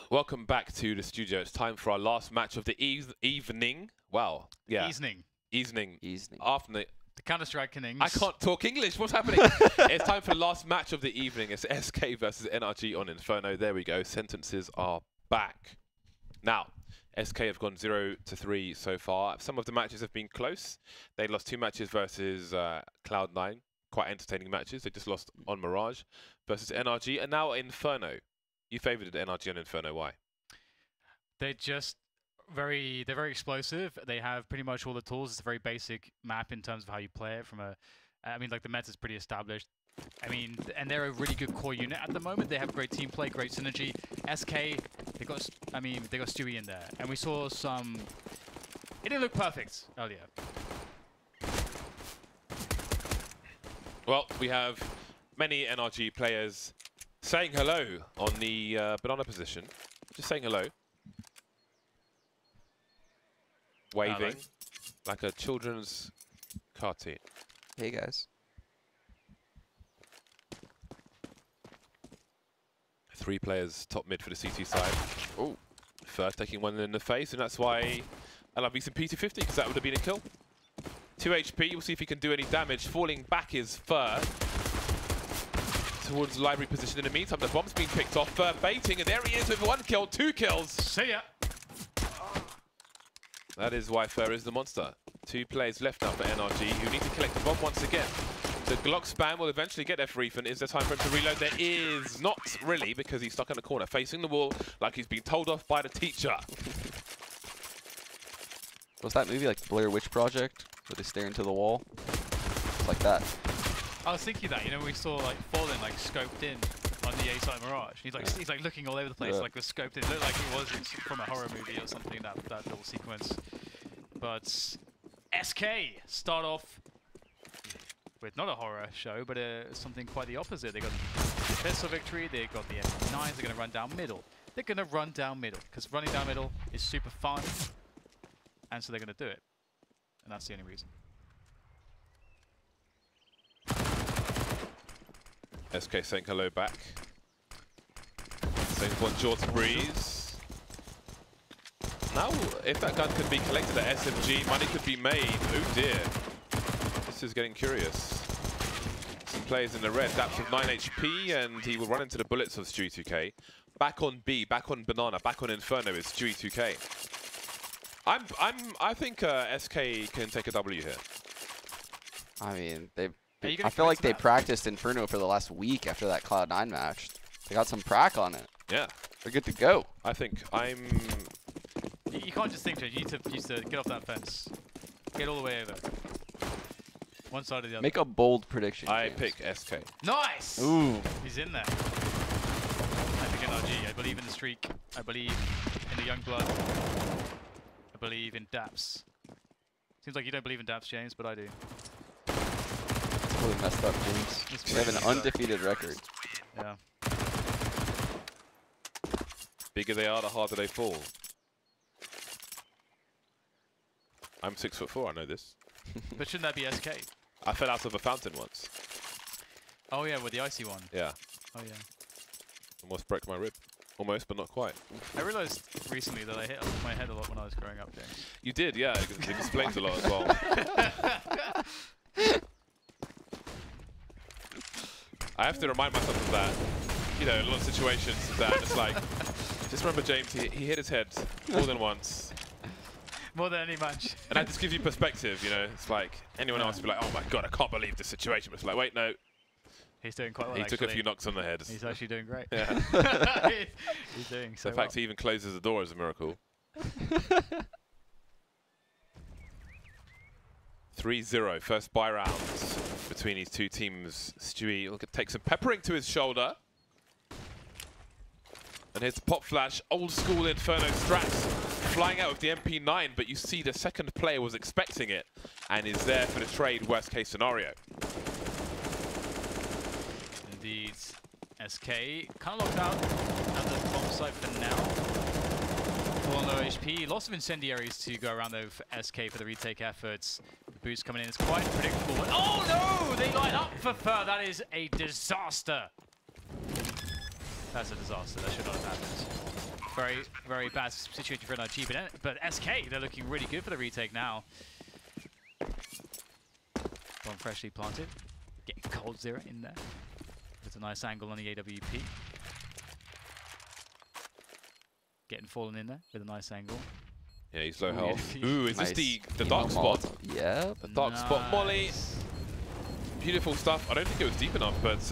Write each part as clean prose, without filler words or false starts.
Welcome back to the studio. It's time for our last match of the evening. Wow. Yeah. Evening. After the Counter-Strike innings. I can't talk English. What's happening? It's time for the last match of the evening. It's SK versus NRG on Inferno. There we go. Sentences are back. Now, SK have gone 0-3 so far. Some of the matches have been close. They lost 2 matches versus Cloud9. Quite entertaining matches. They just lost on Mirage versus NRG. And now Inferno. You favoured NRG on Inferno. Why? They're just they're very explosive. They have pretty much all the tools. It's a very basic map in terms of how you play it. I mean, like the meta's pretty established. I mean, and they're a really good core unit at the moment. They have great team play, great synergy. SK, they got Stewie in there, and we saw some. It didn't look perfect earlier. Well, we have many NRG players saying hello on the banana position. Just saying hello. Waving. Hello. Like a children's cartoon. Hey guys. 3 players top mid for the CT side. Oh. First taking one in the face, and that's why I love using P250, because that would have been a kill. 2 HP, we'll see if he can do any damage. Falling back is Fur towards library position. In the meantime, the bomb's been picked off. Fur baiting, and there he is with 1 kill, 2 kills. See ya. That is why Fur is the monster. 2 players left now for NRG, who need to collect the bomb once again. The Glock spam will eventually get there for Ethan. Is there time for him to reload? There is not really, because he's stuck in the corner, facing the wall like he's been told off by the teacher. Was that movie like Blair Witch Project, where they stare into the wall? It's like that. I was thinking that, you know, we saw like Fallen like scoped in on the A side Mirage. He's like looking all over the place, like was scoped in. It looked like it was from a horror movie or something, that little sequence. But SK start off with not a horror show, but something quite the opposite. They got the pistol victory, they got the MP9s, they're going to run down middle. They're going to run down middle, because running down middle is super fun, and so they're going to do it. And that's the only reason. SK saying hello back. Saying bonjour to Breeze. Now, if that gun could be collected at SMG, money could be made. Oh dear. This is getting curious. Some players in the red. Daps with 9 HP, and he will run into the bullets of Stewie2K. Back on B, back on Banana, back on Inferno is Stewie2K. I think SK can take a W here. I mean, I feel like they practiced Inferno for the last week after that Cloud9 match. They got some prac on it. Yeah. They're good to go. I think You can't just think, Jay. You need to get off that fence. Get all the way over. One side or the other. Make a bold prediction. I James. pick SK. Nice! Ooh. He's in there. I pick NRG. I believe in the streak. I believe in the young blood. I believe in Daps. Seems like you don't believe in Daps, James, but I do. It's really messed up, James. They have an undefeated record. Yeah. Bigger they are, the harder they fall. I'm 6'4", I know this. But shouldn't that be SK? I fell out of a fountain once. Oh yeah, with the icy one. Yeah. Oh yeah. Almost broke my rib. Almost, but not quite. I realized recently that I hit my head a lot when I was growing up, James. You did, yeah. It explains a lot as well. I have to remind myself of that. You know, in a lot of situations that it's like, just remember James, he hit his head more than once. More than any match. And that just gives you perspective, you know. It's like anyone else would be like, oh my god, I can't believe this situation. But it's like, wait, no. He's doing quite well. He took a few knocks on the head. He's actually doing great. Yeah. He's doing so The fact he even closes the door is a miracle. 3-0, first buy rounds between these 2 teams. Stewie will take some peppering to his shoulder. And here's the pop flash, old school Inferno strats flying out with the MP9, but you see the second player was expecting it and is there for the trade, worst case scenario. Indeed. SK kind of locked out at the bomb site for now. Full on low HP. Lots of incendiaries to go around though for SK for the retake efforts. The boost coming in is quite predictable. Oh no! They light up for Fur. That is a disaster. That's a disaster. That should not have happened. very, very bad situation for NRG, but SK, they're looking really good for the retake now. Bomb freshly planted. Getting cold zero in there. There's a nice angle on the AWP. Getting fallen in there with a nice angle. Yeah, he's low health. Ooh, is nice. this the dark spot? Yeah. The dark spot molly. Beautiful stuff. I don't think it was deep enough, but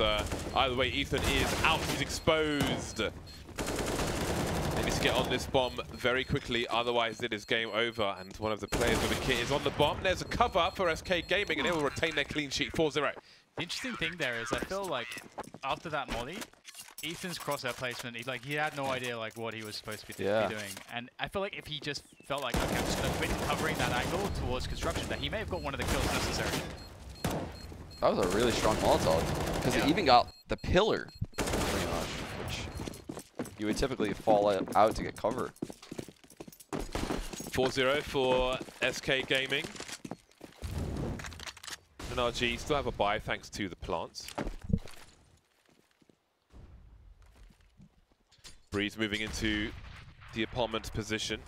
either way, Ethan is out. He's exposed. They need to get on this bomb very quickly, otherwise it is game over. And one of the players with the kit is on the bomb. There's a cover for SK Gaming, and they will retain their clean sheet 4-0. The interesting thing there is I feel like after that molly, Ethan's crosshair placement, he had no idea like what he was supposed to be doing. And I feel like if he just felt like, okay, I'm just going to quit covering that angle towards construction, that he may have got one of the kills necessary. That was a really strong Molotov, because it even got the pillar, pretty much, which you would typically fall out to get cover. 4-0 for SK Gaming. NRG still have a bye thanks to the plants. Breeze moving into the apartment position.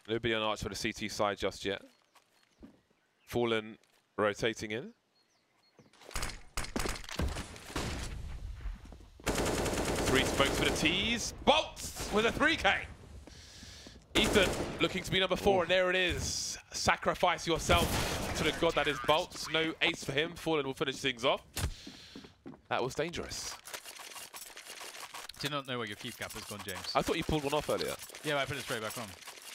Nobody on arch for the CT side just yet. Fallen rotating in. Three smokes for the tease. Bolts with a 3K. Ethan looking to be number 4, and there it is. Sacrifice yourself to the god that is Bolts. No ace for him. Fallen will finish things off. That was dangerous. Did not know where your keycap has gone, James. I thought you pulled one off earlier. Yeah, I put it straight back on.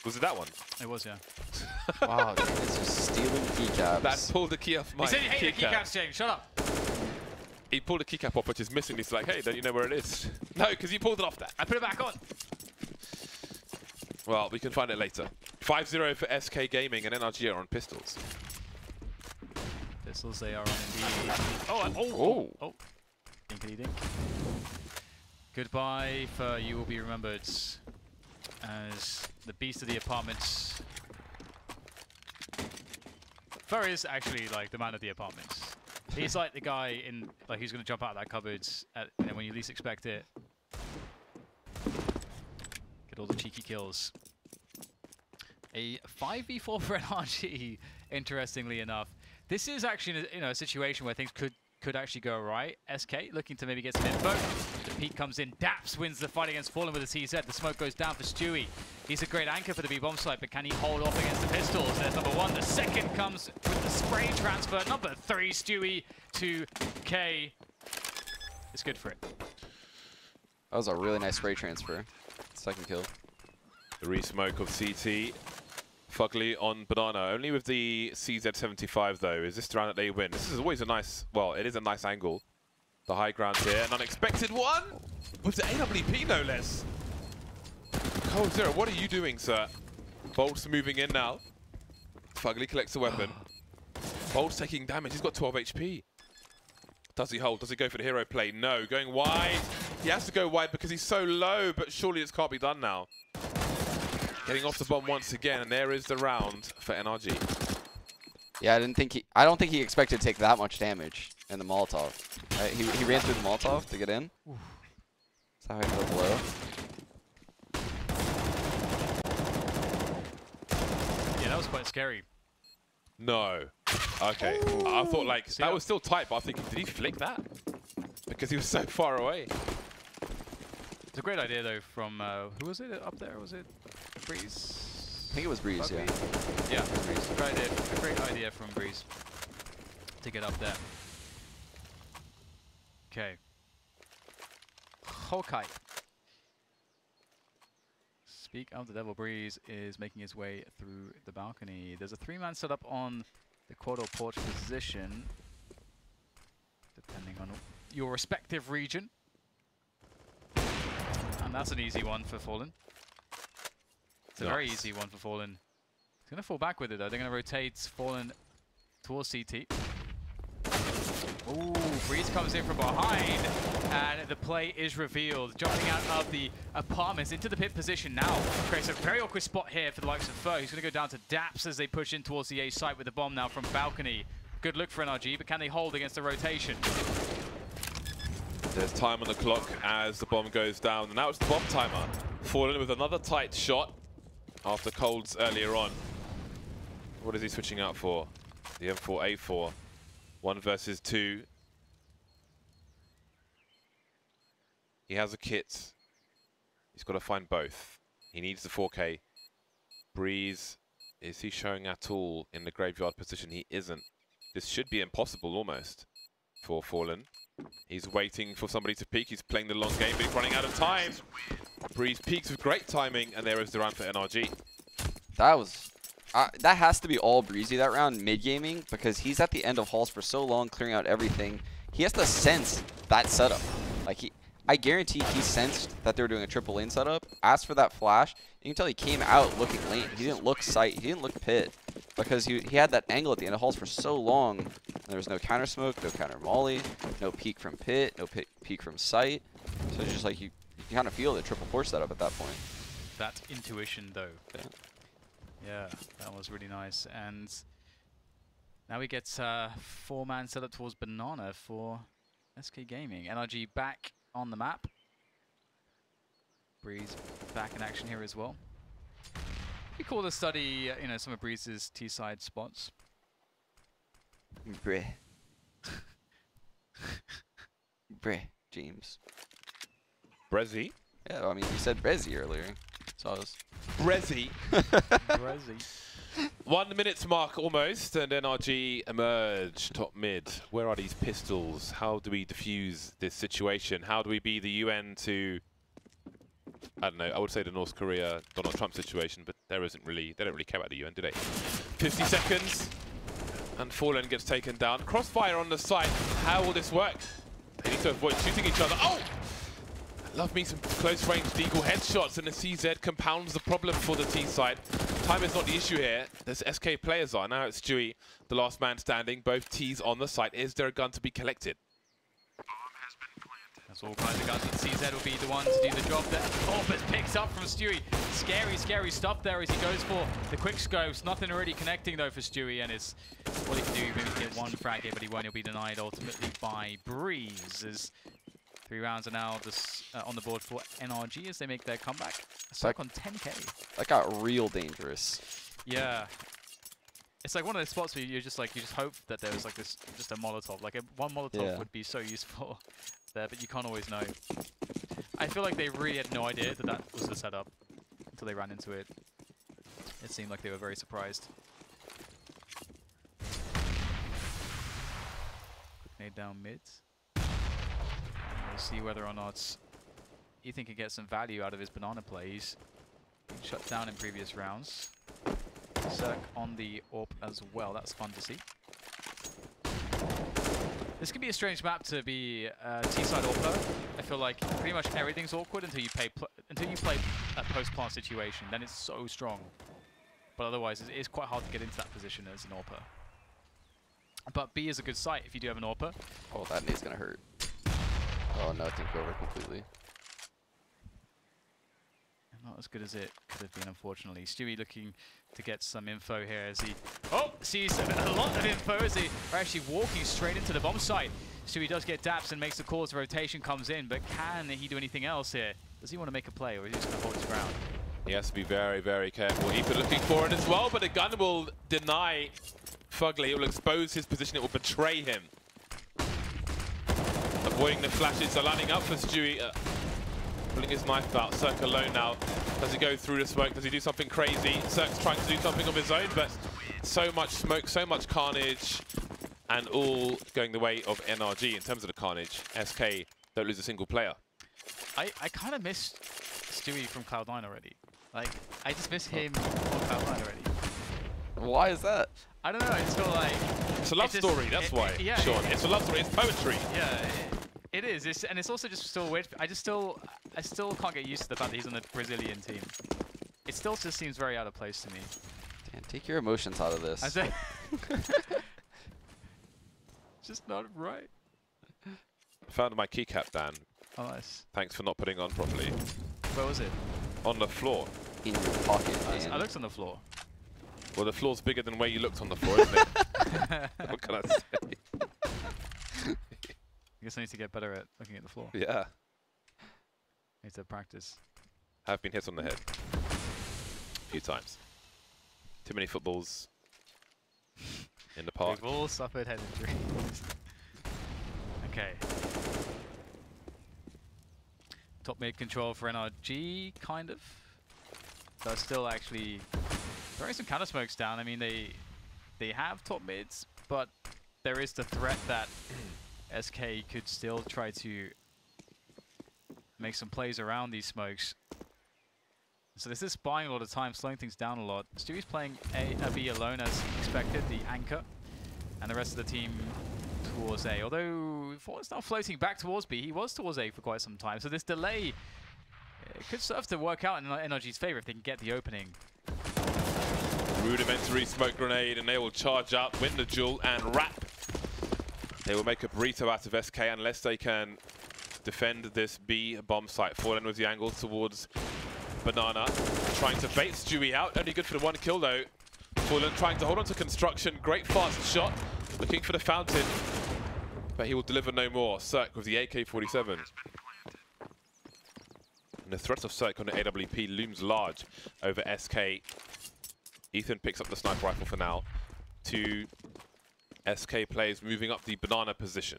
Was it that one? It was, yeah. Wow, it's just stealing keycaps. That pulled the key off my He said you hate the keycaps, James. Shut up. He pulled the keycap off, which is missing. He's like, hey, don't you know where it is? No, because you pulled it off there. I put it back on. Well, we can find it later. 5-0 for SK Gaming, and NRG are on pistols. Pistols, they are on indeed. Oh. Dinkity dink. Goodbye for you will be remembered as the beast of the apartments. Fur is actually like the man of the apartments. He's like the guy in like who's going to jump out of that cupboard when you least expect it. Get all the cheeky kills. A 5v4 for NRG, interestingly enough. This is actually a situation where things could actually go right. SK looking to maybe get some info. The peek comes in. Daps wins the fight against Fallen with a TZ. The smoke goes down for Stewie. He's a great anchor for the B-bomb site, but can he hold off against the pistols? There's number 1. The second comes with the spray transfer. Number 3, Stewie to K. It's good for it. That was a really nice spray transfer. Second kill. The re-smoke of CT. Fugly on Banana. Only with the CZ75 though. Is this the round that they win? This is always a nice, well, it is a nice angle. The high ground here. An unexpected one with the AWP no less. Cold Zero, what are you doing, sir? Bolt's moving in now. Fugly collects the weapon. Bolt's taking damage. He's got 12 HP. Does he hold? Does he go for the hero play? No. Going wide. He has to go wide because he's so low, but surely this can't be done now. Getting off the bomb once again, and there is the round for NRG. Yeah, I don't think he expected to take that much damage in the Molotov. He ran through the Molotov to get in. That's how he got the blow. Yeah, that was quite scary. No. Okay. Ooh. I thought like that was still tight, but I'm thinking, did he flick that? Because he was so far away. It's a great idea though from who was it up there? Was it Breeze? I think it was Breeze, yeah. Yeah, Breeze. A great idea from Breeze to get up there. Okay. Hawkeye. Speak of the Devil. Breeze is making his way through the balcony. There's a 3-man setup on the quarter porch position, depending on your respective region. And that's an easy one for Fallen. It's a very easy one for Fallen. He's going to fall back with it though. They're going to rotate Fallen towards CT. Ooh, Breeze comes in from behind, and the play is revealed. Jumping out of the apartments into the pit position now. Creates a very awkward spot here for the likes of Fur. He's going to go down to Daps as they push in towards the A site with the bomb now from balcony. Good look for NRG, but can they hold against the rotation? There's time on the clock as the bomb goes down, and now it's the bomb timer. Fallen with another tight shot after Colds earlier on. What is he switching out for? The M4A4. 1 versus 2. He has a kit. He's got to find both. He needs the 4K. Breeze, is he showing at all in the graveyard position? He isn't. This should be impossible almost for Fallen. He's waiting for somebody to peek. He's playing the long game, but he's running out of time. Breeze peeks with great timing, and there is the round for NRG. That was... that has to be all Breezy that round, mid-gaming, because he's at the end of halls for so long, clearing out everything. He has to sense that setup. Like, I guarantee he sensed that they were doing a triple lane setup, asked for that flash, and you can tell he came out looking lane. He didn't look sight, he didn't look pit, because he had that angle at the end of halls for so long. There was no counter smoke, no counter molly, no peek from pit, no peek from sight. So it's just like you kind of feel the triple force setup at that point. That intuition, though. Yeah. Yeah, that was really nice. And now we get 4-man setup towards Banana for SK Gaming. NRG back on the map. Breeze back in action here as well. Be cool to study, you know, some of Breeze's T-side spots. Breh. Breh, James. Brezzy. Yeah, I mean, you said Brezzy earlier. So I was... Brezzy. Brezzy. 1 minute mark almost, and NRG emerge top mid. Where are these pistols? How do we defuse this situation? How do we be the UN to, I don't know, I would say the North Korea Donald Trump situation, but there isn't really, they don't really care about the UN, do they? 50 seconds, and Fallen gets taken down. Crossfire on the side. How will this work? They need to avoid shooting each other. Oh! Love me some close range deagle headshots, and the CZ compounds the problem for the T side. Time is not the issue here. There's SK players are. Now it's Stewie, the last man standing. Both T's on the site. Is there a gun to be collected? That's all kinds of guns, but CZ will be the one to do the job that Orbit picks up from Stewie. Scary, scary stuff there as he goes for the quick scopes. Nothing already connecting though for Stewie, and it's what he can do. Maybe get one frag here, but he won't. He'll be denied ultimately by Breeze. As 3 rounds are now just on the board for NRG as they make their comeback. Stuck on 10k. That got real dangerous. Yeah. It's like one of those spots where you're just like, you just hope that there was like this, just a Molotov. Like one Molotov would be so useful there, but you can't always know. I feel like they really had no idea that that was the setup until they ran into it. It seemed like they were very surprised. Quick nade down mid. We'll see whether or not Ethan can get some value out of his banana plays. Been shut down in previous rounds. Circ on the AWP as well. That's fun to see. This can be a strange map to be T-side AWPer. I feel like pretty much everything's awkward until you play a post-plant situation. Then it's so strong. But otherwise, it is quite hard to get into that position as an AWPer. But B is a good site if you do have an AWPer. Oh, that nade's gonna hurt. Oh no, it didn't go over completely. Not as good as it could have been, unfortunately. Stewie looking to get some info here as he sees a lot of info as they are actually walking straight into the bomb site. Stewie does get daps and makes the call as the rotation comes in, but can he do anything else here? Does he want to make a play, or is he just going to hold his ground? He has to be very, very careful. Ethan looking for it as well, but the gun will deny Fugly. It will expose his position. It will betray him. Avoiding the flashes, so lining up for Stewie. Pulling his knife out. Cirque alone now. Does he go through the smoke? Does he do something crazy? Cirque's trying to do something of his own, but so much smoke, so much carnage, and all going the way of NRG in terms of the carnage. SK don't lose a single player. I kind of miss Stewie from Cloud9 already. Like, I just miss him on Cloud9 already. Why is that? I don't know, I just feel like... It's a love story, that's why, yeah, Sean. It's a love story, it's poetry. Yeah, it is. And it's also just still weird. I still can't get used to the fact that he's on the Brazilian team. It still just seems very out of place to me. Dan, take your emotions out of this. I say just not right. Found my keycap, Dan. Oh, nice. Thanks for not putting on properly. Where was it? On the floor. In your pocket, Dan. I looked on the floor. Well, the floor's bigger than where you looked on the floor, isn't it? What can I say? I guess I need to get better at looking at the floor. Yeah. Need to practice. have been hit on the head a few times. Too many footballs in the park. We've all suffered head injuries. Okay. Top mid control for NRG, kind of. But still actually throwing some counter smokes down. I mean, they have top mids, but there is the threat that SK could still try to make some plays around these smokes. So this is buying a lot of time, slowing things down a lot. Stewie's playing a B alone as expected, the anchor, and the rest of the team towards A. Although Fallen's now floating back towards B, he was towards A for quite some time. So this delay could serve to work out in NRG's favor if they can get the opening. Rudimentary smoke grenade, and they will charge up, win the duel, and wrap. They will make a burrito out of SK unless they can defend this B bomb site. Fallen with the angle towards Banana, trying to bait Stewie out. Only good for the one kill though. Fallen trying to hold on to construction. Great fast shot. Looking for the fountain. But he will deliver no more. Cirque with the AK-47. And the threat of Cirque on the AWP looms large over SK. Ethan picks up the sniper rifle for now. Two SK players moving up the banana position.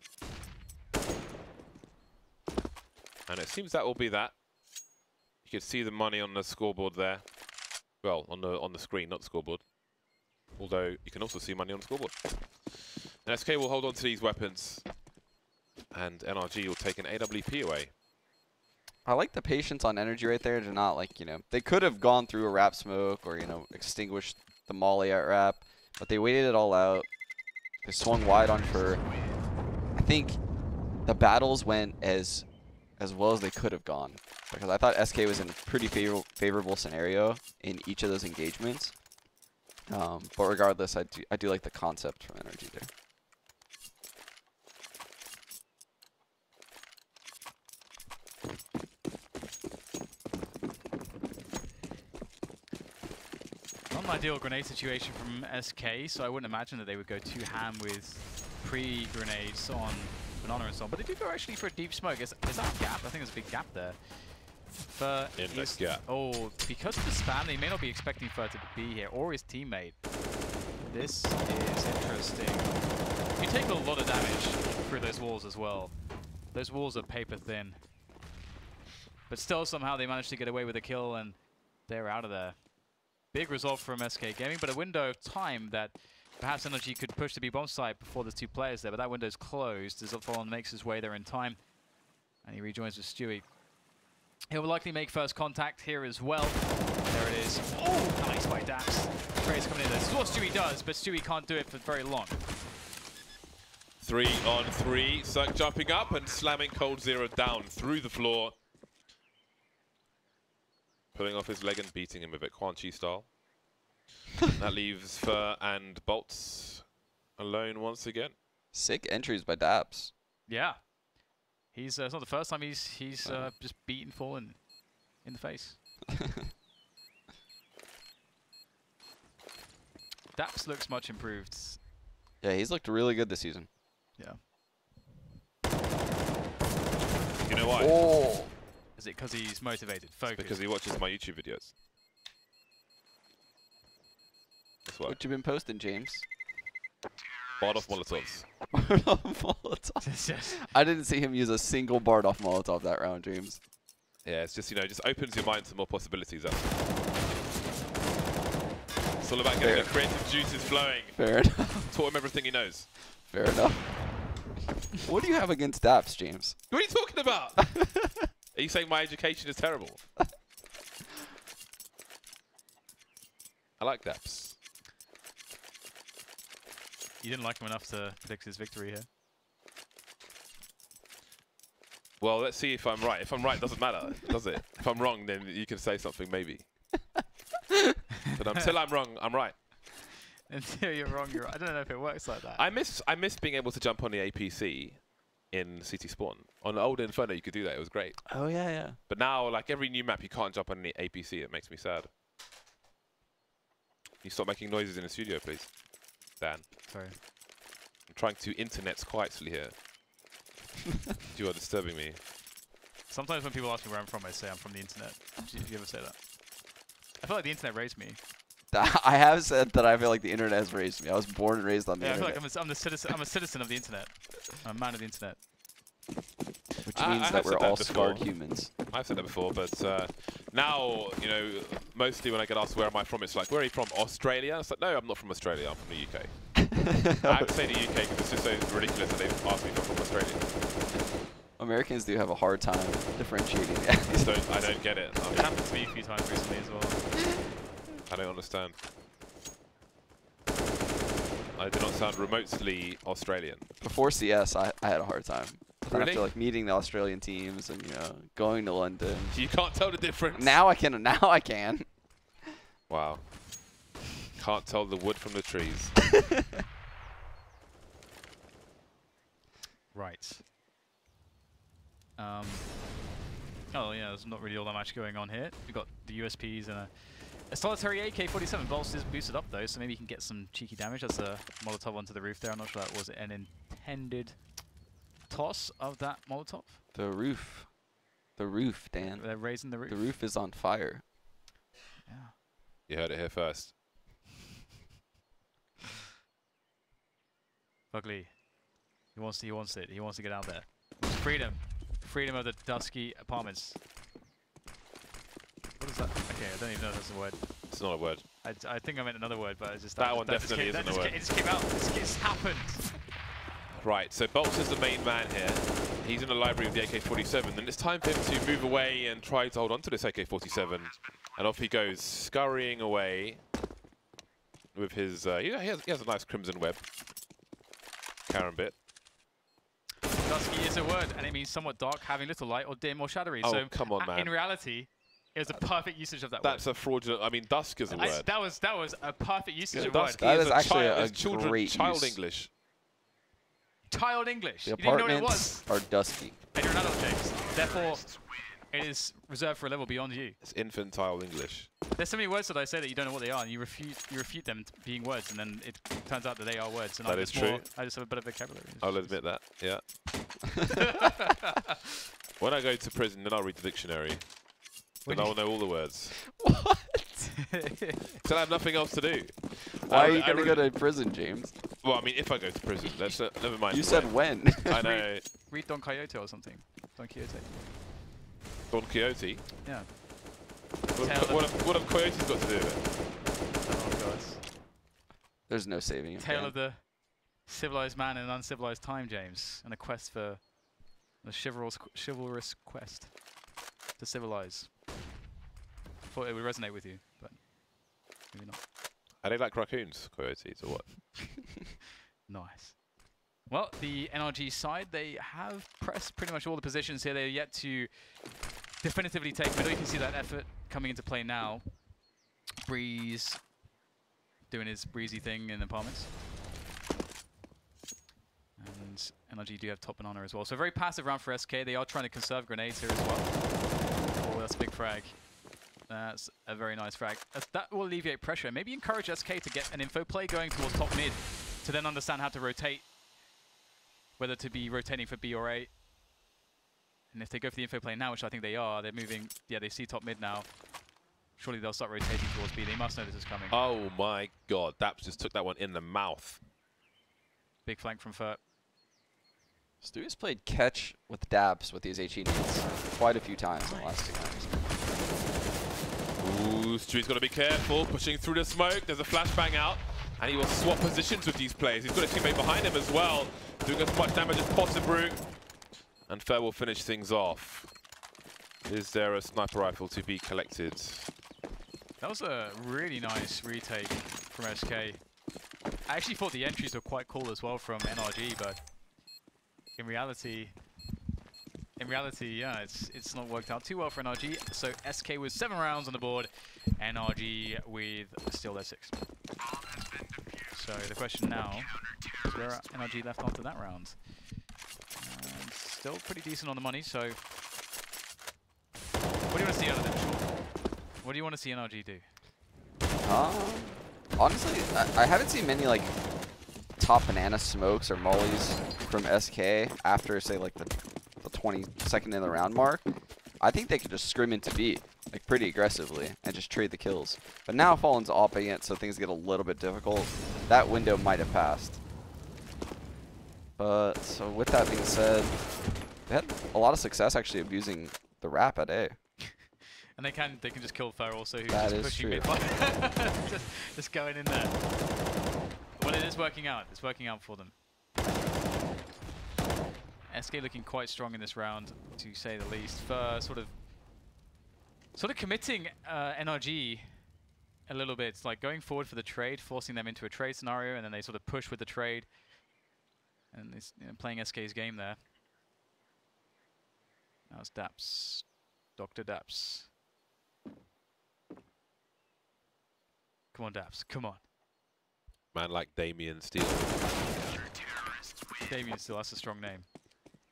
And it seems that will be that. You can see the money on the scoreboard there. Well, on the screen, not the scoreboard. Although you can also see money on the scoreboard. And SK will hold on to these weapons. And NRG will take an AWP away. I like the patience on NRG right there to not, like, you know, they could have gone through a wrap smoke or, you know, extinguished the molly at wrap, but they waited it all out. They swung wide on Fur. I think the battles went as well as they could have gone, because I thought SK was in a pretty favorable scenario in each of those engagements. But regardless, I do like the concept from NRG there. Not an ideal grenade situation from SK, so I wouldn't imagine that they would go too ham with pre-grenades on Banana and so on. But they do go actually for a deep smoke. Is that a gap? I think there's a big gap there. Fur In this gap. Oh, because of the spam, they may not be expecting Fur to be here, or his teammate. This is interesting. You take a lot of damage through those walls as well. Those walls are paper thin. But still, somehow they managed to get away with a kill, and they're out of there. Big resolve from SK Gaming, but a window of time that perhaps NRG could push the B bomb site before there's two players there, but that window's closed as Fallen makes his way there in time. And he rejoins with Stewie. He'll likely make first contact here as well. There it is. Oh, nice by Daps. Trey's coming in there. This is what Stewie does, but Stewie can't do it for very long. 3 on 3. Cirque jumping up and slamming Cold Zero down through the floor. Pulling off his leg and beating him with it, Quan Chi style. That leaves Fur and Bolts alone once again. Sick entries by Daps. Yeah. It's not the first time he's just beaten Fallen in the face. Daps looks much improved. Yeah, he's looked really good this season. Yeah. You know why? Oh. Is it because he's motivated, focused? Because he watches my YouTube videos. That's why. What you been posting, James? Bard off Molotovs. Molotov. I didn't see him use a single Bard off Molotov that round, James. Yeah, it's just, you know, just opens your mind to more possibilities. That's it's all about getting the creative juices flowing. Fair enough. Taught him everything he knows. Fair enough. What do you have against Daps, James? What are you talking about? Are you saying my education is terrible? I like Daps. You didn't like him enough to predict his victory here. Well, let's see if I'm right. If I'm right, it doesn't matter, does it? If I'm wrong, then you can say something, maybe. But until I'm wrong, I'm right. Until you're wrong, you're right. I don't know if it works like that. I miss being able to jump on the APC in CT Spawn. On the old Inferno, you could do that. It was great. Oh, yeah, yeah. But now, like, every new map, you can't jump on the APC. It makes me sad. Can you stop making noises in the studio, please? Dan. Sorry. I'm trying to internet quietly here. You are disturbing me. Sometimes when people ask me where I'm from, I say I'm from the internet. Do you ever say that? I feel like the internet raised me. I have said that I feel like the internet has raised me. I was born and raised on the internet. I feel like I'm a citizen of the internet. I'm a man of the internet. Which means that we're all scarred humans. I've said that before, but now, you know, mostly when I get asked where am I from, it's like, where are you from? Australia? It's like, no, I'm not from Australia. I'm from the UK. I have to say the UK because it's just so ridiculous that they ask me if I'm from Australia. Americans do have a hard time differentiating that. I don't get it. It happened to me a few times recently as well. I don't understand. I do not sound remotely Australian. Before CS, I had a hard time. Really? After like meeting the Australian teams and going to London. You can't tell the difference. Now I can. Now I can. Wow. Can't tell the wood from the trees. Right. Oh yeah, there's not really all that much going on here. We've got the USPs and a solitary AK-47. Bolts is boosted up though, so maybe you can get some cheeky damage. That's a Molotov onto the roof there. I'm not sure that was an intended toss of that Molotov. The roof. The roof, Dan. They're raising the roof. The roof is on fire. Yeah. You heard it here first. Fugly. He wants it. He wants to get out there. Freedom. Freedom of the dusky apartments. What is that? Okay, I don't even know if that's a word. It's not a word. I think I meant another word, but it's just that one definitely isn't a word. It just came out. It's happened. Right, so Bolts is the main man here. He's in the library of the AK-47, and it's time for him to move away and try to hold on to this AK-47. And off he goes, scurrying away with his... he has a nice crimson web. Karambit. Dusky is a word, and it means somewhat dark, having little light, or dim, or shadowy. Oh, so come on, man. In reality, it was a perfect usage of that That's word. a fraudulent... I mean, dusk is a word. That was a perfect usage of dusk word. That is actually a great child use. English. Child English. The You didn't know what it apartments was. are dusky. And you're an adult, James. Therefore, it is reserved for a level beyond you. It's infantile English. There's so many words that I say that you don't know what they are, and you refute them being words, and then it turns out that they are words. And That is true. I just have a bit of vocabulary. I'll admit that, yeah. When I go to prison, then I'll read the dictionary. Then I'll know all the words. What? Because I have nothing else to do. Why are you going to go to prison, James? Well, I mean, if I go to prison, let's never mind. You said when. I know. Read Don Quixote or something. Don Quixote. Don Quixote? Yeah. What have coyotes got to do with it? Oh, God. There's no saving him. Tale of the civilized man in an uncivilized time, James, and a quest for a chivalrous quest to civilize. Thought it would resonate with you, but maybe not. Are they like raccoons, coyotes, or what? Nice. Well, the NRG side, they have pressed pretty much all the positions here. They're yet to definitively take middle. You can see that effort coming into play now. Breeze doing his breezy thing in apartments. And NRG do have top banana as well. So very passive round for SK. They are trying to conserve grenades here as well. Oh, that's a big frag. That's a very nice frag. That will alleviate pressure. Maybe encourage SK to get an info play going towards top mid to then understand how to rotate. Whether to be rotating for B or A. And if they go for the info play now, which I think they are, they're moving. Yeah, they see top mid now. Surely they'll start rotating towards B. They must know this is coming. Oh my God, Daps just took that one in the mouth. Big flank from Furt. Stu has played catch with dabs with these HE needs quite a few times in the last 2 games. Ooh, Stu's got to be careful, pushing through the smoke. There's a flashbang out, and he will swap positions with these players. He's got a teammate behind him as well, doing as much damage as possible. And Fair will finish things off. Is there a sniper rifle to be collected? That was a really nice retake from SK. I actually thought the entries were quite cool as well from NRG, but in reality, yeah, it's not worked out too well for NRG. So SK with 7 rounds on the board, NRG with still their 6. So the question now is where are NRG left after that round? Still pretty decent on the money, so what do you want to see out of them, Sean? What do you want to see NRG do? Honestly, I haven't seen many like top banana smokes or mollies from SK after say like the 22nd in the round mark, I think they could just scrim into B, like pretty aggressively, and just trade the kills. But now Fallen's opping it, so things get a little bit difficult. That window might have passed. But, so with that being said, they had a lot of success actually abusing the wrap at A. And they can just kill Fer also, who's That just is pushing true. mid. just going in there. Well, it is working out. It's working out for them. SK looking quite strong in this round, to say the least. Fer sort of committing NRG a little bit. It's like going forward for the trade, forcing them into a trade scenario, and then they sort of push with the trade. And it's, you know, playing SK's game there. Now it's Daps. Dr. Daps. Come on, Daps. Come on. Man like Damien Steele. Damien Steele, that's a strong name.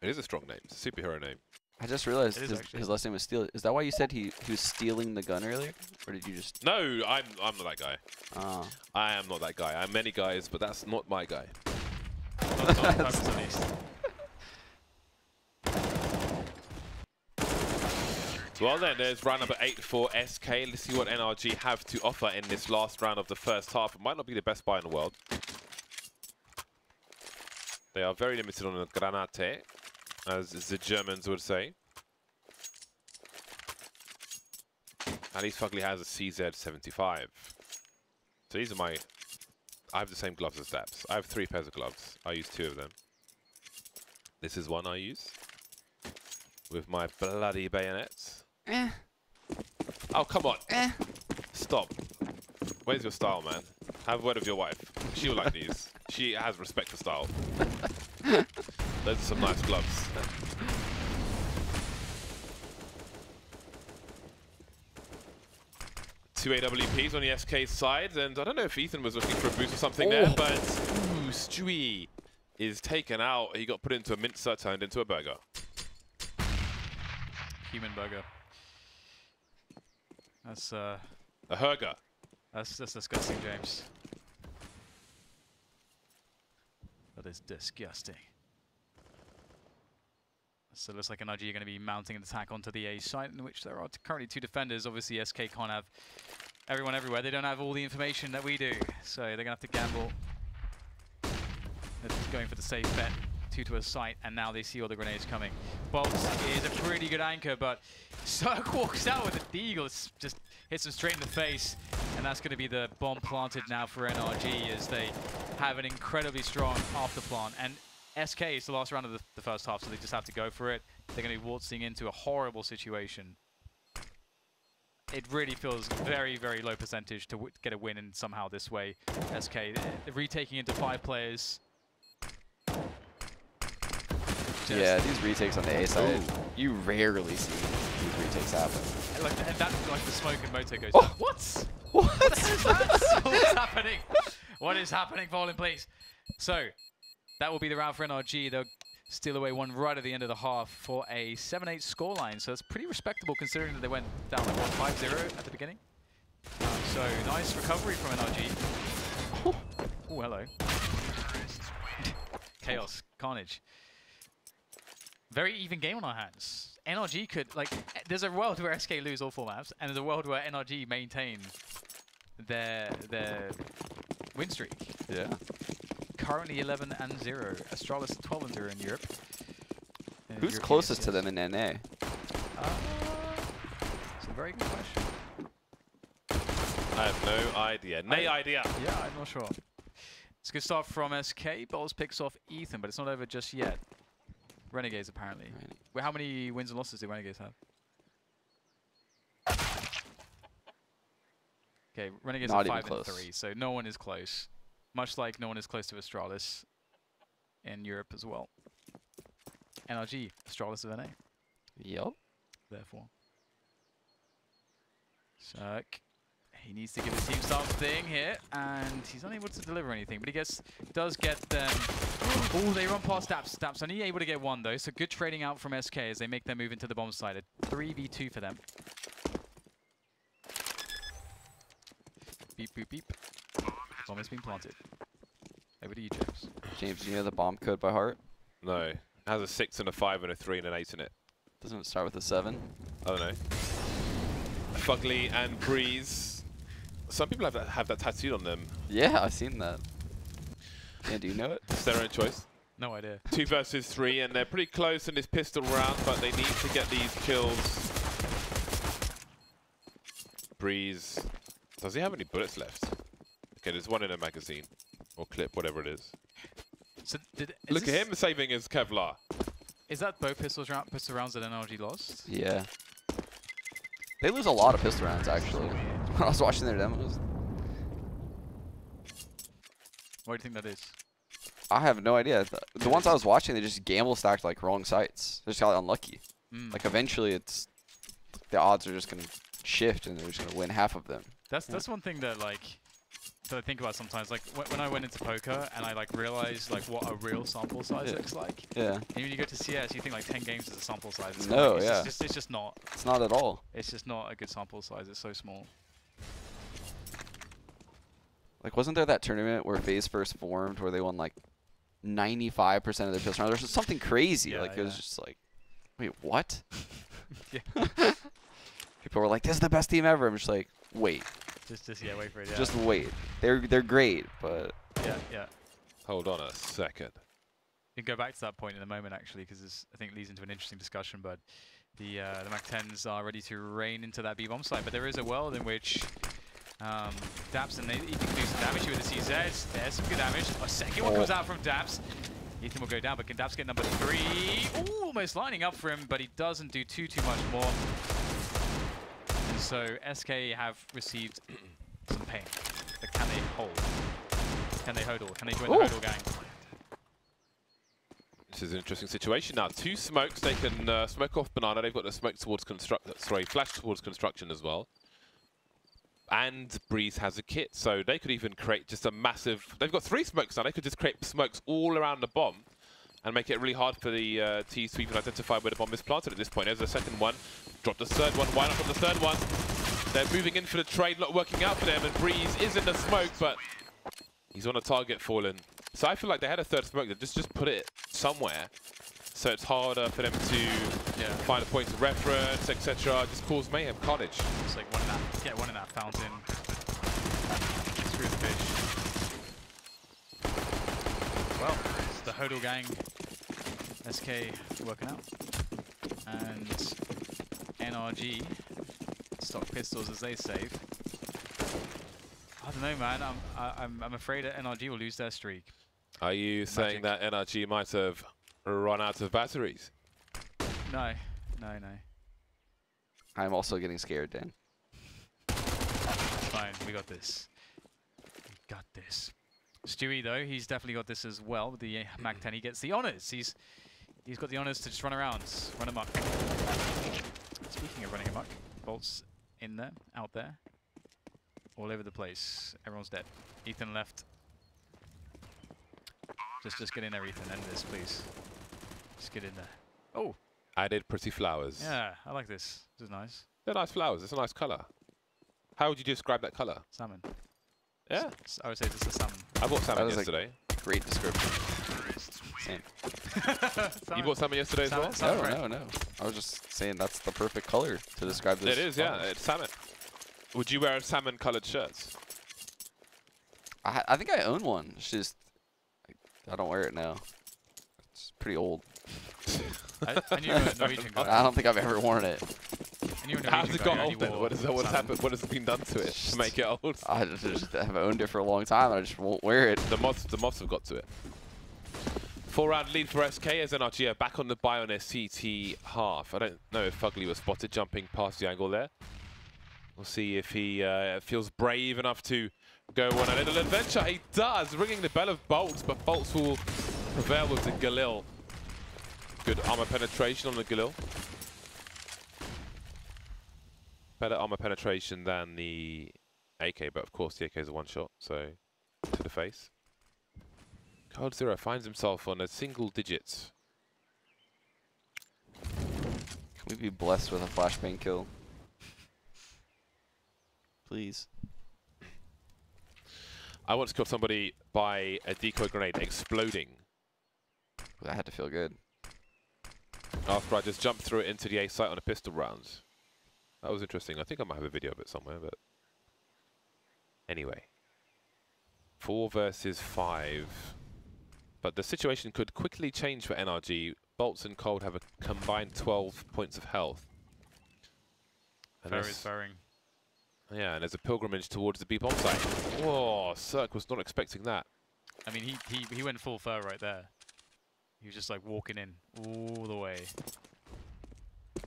It is a strong name. It's a superhero name. I just realized It is his last name was Steele. Is that why you said he was stealing the gun earlier? Or did you just... No, I'm not that guy. Oh. I am not that guy. I'm many guys, but that's not my guy. Not on purpose, at least. Well then, there's round number 8 for SK. Let's see what NRG have to offer in this last round of the first half. It might not be the best buy in the world. They are very limited on the granate, as the Germans would say. At least Fugly has a CZ75. So these are my... I have the same gloves as Daps. I have 3 pairs of gloves. I use 2 of them. This is one I use. With my bloody bayonets. Oh, come on. Stop. Where's your style, man? Have a word with your wife. She will like these. She has respect for style. Those are some nice gloves. Two AWPs on the SK side, and I don't know if Ethan was looking for a boost or something there, but ooh, Stewie is taken out. He got put into a mincer, turned into a burger. Human burger. That's A burger. that's disgusting, James. That is disgusting. So it looks like NRG are going to be mounting an attack onto the A site, in which there are currently 2 defenders. Obviously, SK can't have everyone everywhere. They don't have all the information that we do, so they're going to have to gamble. They're just going for the safe bet. 2 to a site, and now they see all the grenades coming. Bolts is a pretty good anchor, but Cirque walks out with a deagle. It's just hits him straight in the face, and that's going to be the bomb planted now for NRG as they have an incredibly strong after plant. And SK is the last round of the first half, so they just have to go for it. They're going to be waltzing into a horrible situation. It really feels very, very low percentage to get a win in somehow this way. SK retaking into 5 players. Yeah, these retakes on the A side, you rarely see these retakes happen. Like, and that's like the smoke and motor goes. Oh. What? What? What is that? What's happening? What is happening, Fallen, please? So, that will be the round for NRG. They'll steal away one right at the end of the half for a 7-8 scoreline. So, that's pretty respectable considering that they went down like, what, 5-0 at the beginning. So, nice recovery from NRG. Oh, hello. Chaos. Carnage. Very even game on our hands. NRG could, like, there's a world where SK lose all 4 maps, and there's a world where NRG maintain their win streak. Yeah. Currently 11-0. Astralis 12-0 in Europe. Who's closest to them in NA? It's a very good question. I have no idea. No idea. Yeah, I'm not sure. It's a good start from SK. Bowles picks off Ethan, but it's not over just yet. Renegades, apparently. How many wins and losses do Renegades have? Okay, Renegades are 5-3, so no one is close. Much like no one is close to Astralis in Europe as well. NRG, Astralis of NA. Yep. Therefore. Cirque. He needs to give his team something here, and he's unable to deliver anything, but he does get them. Oh, they run past Daps. Daps only able to get 1 though, so good trading out from SK as they make their move into the bomb side. A 3v2 for them. Beep, beep, beep. Bomb has been planted. Over to you, James. James, do you know the bomb code by heart? No. has a 6 and a 5 and a 3 and an 8 in it. Doesn't it start with a 7? I don't know. Fugly and Breeze. Some people have that tattooed on them. Yeah, I've seen that. Yeah, do you know it? It's their own choice. No idea. 2 versus 3, and they're pretty close in this pistol round, but they need to get these kills. Breeze. Does he have any bullets left? Okay, there's one in a magazine. Or clip, whatever it is. So Look at him saving his Kevlar. Is that both pistol rounds that NRG lost? Yeah. They lose a lot of pistol rounds, actually. When I was watching their demos. Why do you think that is? I have no idea. The ones I was watching, they just gamble stacked like wrong sites. They just got unlucky. Like eventually, the odds are just gonna shift, and they're just gonna win half of them. That's one thing that that I think about sometimes. Like when I went into poker and I like realized like what a real sample size looks like. Yeah. And when you go to CS, you think like 10 games is a sample size. It's No, like, yeah. It's just not. It's not at all. It's just not a good sample size. It's so small. Like, wasn't there that tournament where FaZe first formed, where they won like 95% of their pistol rounds? There was something crazy. Yeah, like it was just like, wait, what? Yeah. People were like, "This is the best team ever." I'm just like, wait. Just yeah, wait for it. Yeah. Just wait. They're great, but yeah. Hold on a second. We can go back to that point in a moment, actually, because I think it leads into an interesting discussion. But the MAC-10s are ready to rain into that B-bomb site. But there is a world in which Daps and Ethan can do some damage with the CZ. There's some good damage. A second one comes out from Daps. Ethan will go down, but can Daps get number 3? Ooh, almost lining up for him, but he doesn't do too much more. And so SK have received some pain. But can they hold? Can they hodl? Can they join the hodl gang? This is an interesting situation now. 2 smokes. They can smoke off Banana. They've got the smoke towards flash towards construction as well. And Breeze has a kit, so they could even create just a massive... They've got 3 smokes now. They could just create smokes all around the bomb and make it really hard for the T's to even identify where the bomb is planted at this point. There's the second one. Drop the third one. Why not drop the third one? They're moving in for the trade, not working out for them, and Breeze is in the smoke, but he's on a target fallen. So I feel like they had a third smoke. They just put it somewhere, so it's harder for them to find a point of reference, etc. Just cause mayhem, carnage. It's like one in that fountain. Screw the fish. Well, it's the hodl gang. SK working out, and NRG stock pistols as they save. I don't know, man. I'm afraid that NRG will lose their streak. Are you saying that NRG might have run out of batteries? No. I'm also getting scared, Dan. It's fine. We got this. We got this. Stewie, though, he's definitely got this as well. With the MAC-10, he gets the honors. He's got the honors to just run around, run amok. Speaking of running amok, Bolt's in there, out there, all over the place. Everyone's dead. Ethan left. Just get in there, Ethan. End this, please. Just get in there. Oh! Added pretty flowers. Yeah, I like this. This is nice. They're nice flowers. It's a nice colour. How would you describe that colour? Salmon. Yeah. I would say this is salmon. I bought salmon yesterday. Great description. Same. You bought salmon yesterday as well? No. I was just saying that's the perfect color to describe this. It is, yeah. It's salmon. Would you wear salmon-coloured shirts? I think I own one. It's just I don't wear it now. It's pretty old. I knew a Norwegian guy. I don't think I've ever worn it. How's it got old then? What's happened? What has been done to it to make it old? I just have owned it for a long time. I just won't wear it. The moths have got to it. 4-round lead for SK as NRG are back on the buy on their CT half. I don't know if Fugly was spotted jumping past the angle there. We'll see if he feels brave enough to go on a little adventure. He does, ringing the bell of Bolts, but Bolts will prevail with the Galil. Good armor penetration on the Galil. Better armor penetration than the AK, but of course the AK is a one-shot, so to the face. Cold Zero finds himself on a single digit. Can we be blessed with a flashbang kill? Please. I want to kill somebody by a decoy grenade exploding. That had to feel good. After I just jumped through it into the A site on a pistol round. That was interesting. I think I might have a video of it somewhere, but anyway. 4 versus 5. But the situation could quickly change for NRG. Bolts and Cold have a combined 12 points of health. Fair is faring. Yeah, and there's a pilgrimage towards the B bomb site. Whoa, Cirque was not expecting that. I mean, he went full fur right there. He was just like walking in all the way. The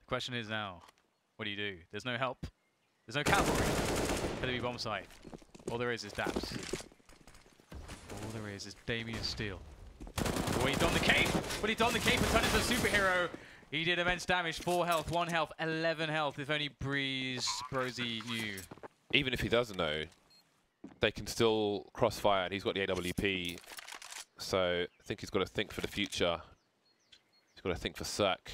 question is now, what do? There's no help. There's no cavalry for the B bomb site. All there is Daps. All there is Damien Steele. Oh, he donned the cape! But he donned the cape and turned into a superhero. He did immense damage. 4 health, 1 health, 11 health. If only Brosy knew. Even if he doesn't know, they can still crossfire, and he's got the AWP. So I think he's got to think for the future. He's got to think for Cirque.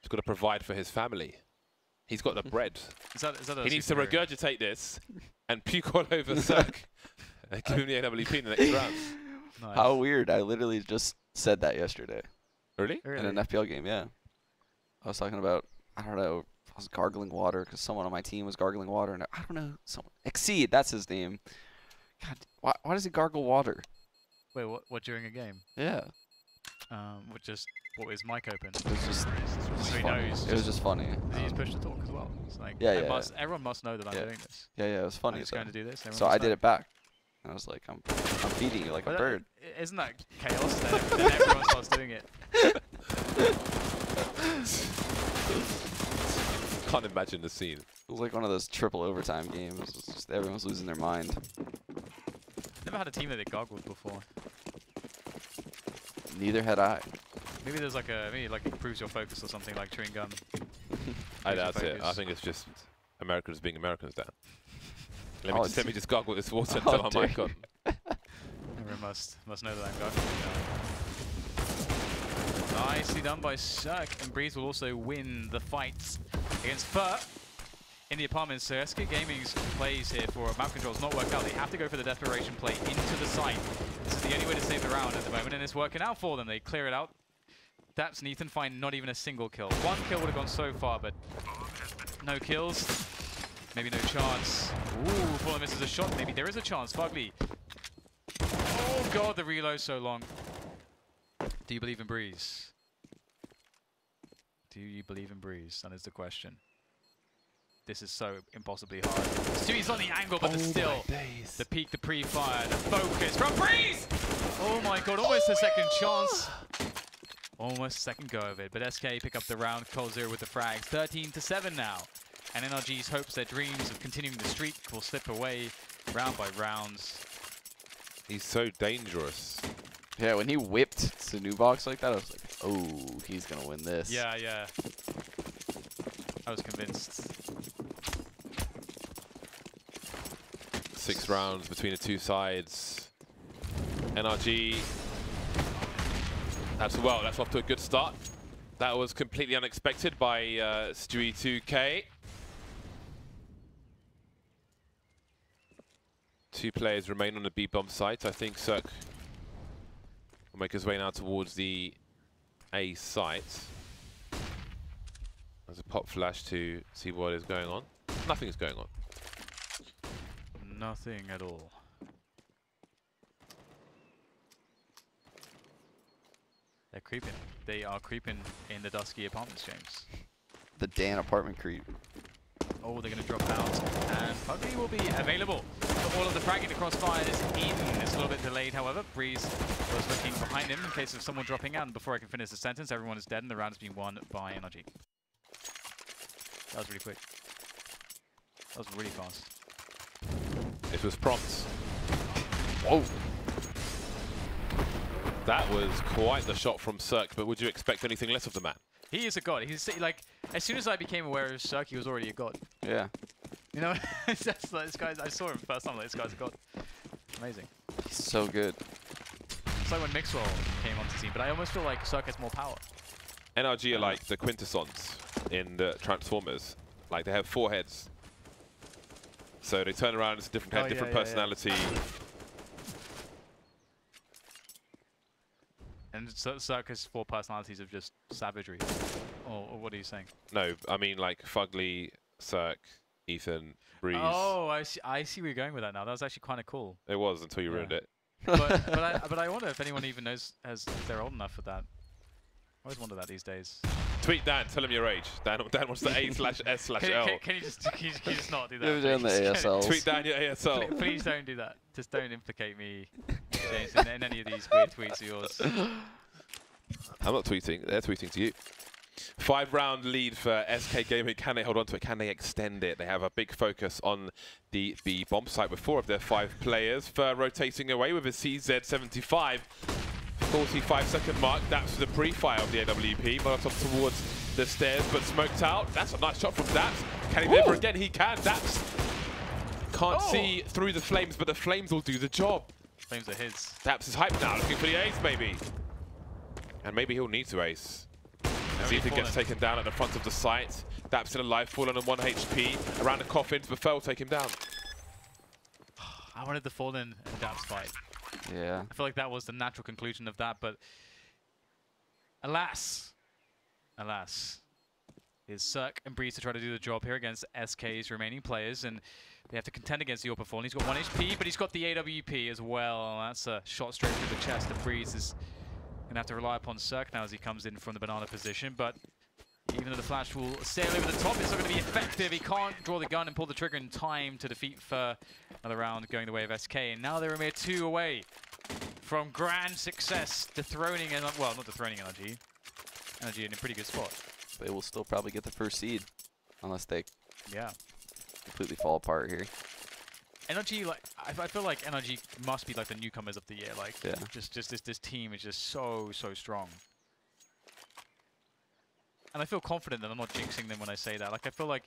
He's got to provide for his family. He's got the bread. Is that he needs to regurgitate this and puke all over Cirque and give him the AWP in the next round. Nice. How weird. I literally just said that yesterday. Really? In an FPL game, yeah. I was talking about, I don't know, I was gargling water because someone on my team was gargling water. And I don't know, someone. FACEIT, that's his name. God, why does he gargle water? Wait, what during a game? Yeah. What was mic open? It was just funny. It was just funny. Did you use push to talk as well? It's like, yeah, everyone must know that I'm doing this. Yeah, it was funny. I'm just going to do this. So I did it back. I was like, I'm feeding you like a bird. Isn't that chaos? then everyone starts doing it. Can't imagine the scene. It was like one of those triple overtime games. It's just everyone's losing their mind. Never had a team that did goggles before. Neither had I. Maybe there's like maybe like improves your focus or something like chewing gum. I doubt it. I think it's just Americans being Americans there. Let me just gargle this water until I'm mic on. Everyone must know that I'm gargling. Nicely done by Cirque, and Breeze will also win the fight against Fur in the apartments. So SK Gaming's plays here for map controls not worked out. They have to go for the desperation play into the site. This is the only way to save the round at the moment, and it's working out for them. They clear it out. Daps and Ethan find not even a single kill. 1 kill would have gone so far, but no kills. Maybe no chance. Ooh, Fallen misses a shot. Maybe there is a chance. Fugly. Oh god, the reload so long. Do you believe in Breeze? Do you believe in Breeze? That is the question. This is so impossibly hard. Stewie's on the angle, but still. The peak, the pre-fire, the focus from Breeze! Oh my god, almost a second chance. Almost a second go of it, but SK pick up the round. Cold Zero with the frags. 13-7 now. And NRG's hopes, their dreams of continuing the streak will slip away round by rounds. He's so dangerous. Yeah, when he whipped to new box like that, I was like, oh, he's going to win this. Yeah. I was convinced. 6 rounds between the two sides. NRG. That's off to a good start. That was completely unexpected by Stewie 2K. 2 players remain on the B bomb site. I think Cirque will make his way now towards the A site. There's a pop flash to see what is going on. Nothing is going on. Nothing at all. They're creeping. They are creeping in the dusky apartments, James. The Dan apartment creep. Oh, they're going to drop out, and Fugly will be available for all of the fragging. The crossfire is in. It's a little bit delayed, however. Breeze was looking behind him in case of someone dropping out. And before I can finish the sentence, everyone is dead, and the round has been won by NRG. That was really quick. That was really fast. It was prompt. Whoa. That was quite the shot from Cirque, but would you expect anything less of the man? He is a god. He's like, as soon as I became aware of Cirque, he was already a god. Yeah. You know, that's like, this guy's, I saw him first time, like, this guy's a god. Amazing. He's so good. It's like when Mixwell came onto the scene, but I almost feel like Cirque has more power. NRG are like the quintessons in the Transformers. Like, they have 4 heads. So they turn around, it's a different head, different personality. And Circus 4 personalities of just savagery? Or what are you saying? No, I mean like Fugly, Cirque, Ethan, Breeze. Oh, I see where you're going with that now. That was actually kind of cool. It was until you ruined it. but I wonder if anyone even knows if they're old enough for that. I always wonder that these days. Tweet Dan, tell him your age. Dan wants the A/S/L. Can you just not do that? Give it in the ASLs. Tweet Dan your ASL. Please don't do that. Just don't implicate me, James, in any of these weird tweets of yours. I'm not tweeting. They're tweeting to you. 5-round lead for SK Gaming. Can they hold on to it? Can they extend it? They have a big focus on the B bomb site with 4 of their 5 players. Fer rotating away with a CZ75. 45-second mark. That's the pre-fire of the AWP. Molotov towards the stairs, but smoked out. That's a nice shot from Daps. Can he deliver again? He can. Daps can't see through the flames, but the flames will do the job. Flames are his. Daps is hyped now, looking for the ace, maybe. And maybe he'll need to ace. As Ethan gets taken down at the front of the site. Daps in a life, fallen on 1 HP. Around the coffins, but Fel will take him down. I wanted the Fallen and Daps fight. Yeah. I feel like that was the natural conclusion of that, but alas, is Cirque and Breeze to try to do the job here against SK's remaining players, and they have to contend against the Fallen. He's got 1 HP, but he's got the AWP as well. That's a shot straight through the chest. And Breeze is going to have to rely upon Cirque now as he comes in from the banana position, but even though the flash will sail over the top, it's not going to be effective. He can't draw the gun and pull the trigger in time to defeat Fer. Another round going the way of SK, and now they're a mere 2 away from grand success, dethroning, well, not dethroning NRG. NRG in a pretty good spot. They will still probably get the first seed, unless they Yeah. completely fall apart here. NRG, like, I feel like NRG must be like the newcomers of the year. Like, Yeah. just this team is just so strong. And I feel confident that I'm not jinxing them when I say that. Like, I feel like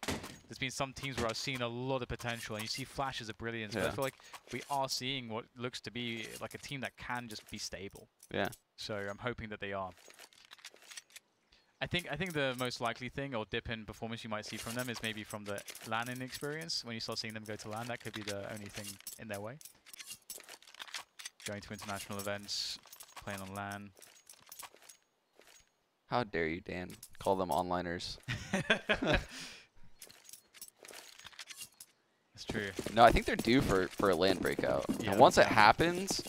there's been some teams where I've seen a lot of potential, and you see flashes of brilliance, but I feel like we are seeing what looks to be like a team that can just be stable. Yeah. So I'm hoping that they are. I think the most likely thing or dip in performance you might see from them is maybe from the LAN experience. When you start seeing them go to LAN, that could be the only thing in their way. Going to international events, playing on LAN. How dare you, Dan? Call them onliners. That's true. No, I think they're due for a LAN breakout. Yeah, and once it happens,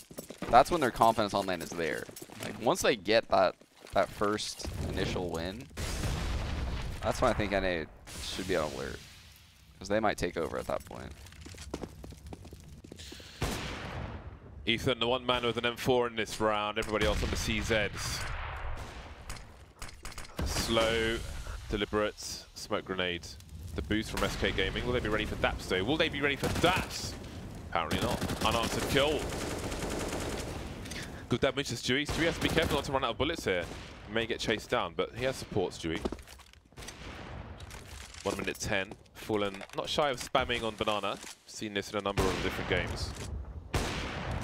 that's when their confidence on LAN is there. Like once they get that first initial win, that's when I think NA should be on alert, because they might take over at that point. Ethan, the one man with an M4 in this round. Everybody else on the CZs. Slow, deliberate smoke grenade. The boost from SK Gaming. Will they be ready for Daps though? Will they be ready for Daps? Apparently not. Unanswered kill. Good damage to Stewie. Stewie has to be careful not to run out of bullets here. He may get chased down, but he has support, Stewie. 1 minute 10. Fallen not shy of spamming on Banana. Seen this in a number of different games.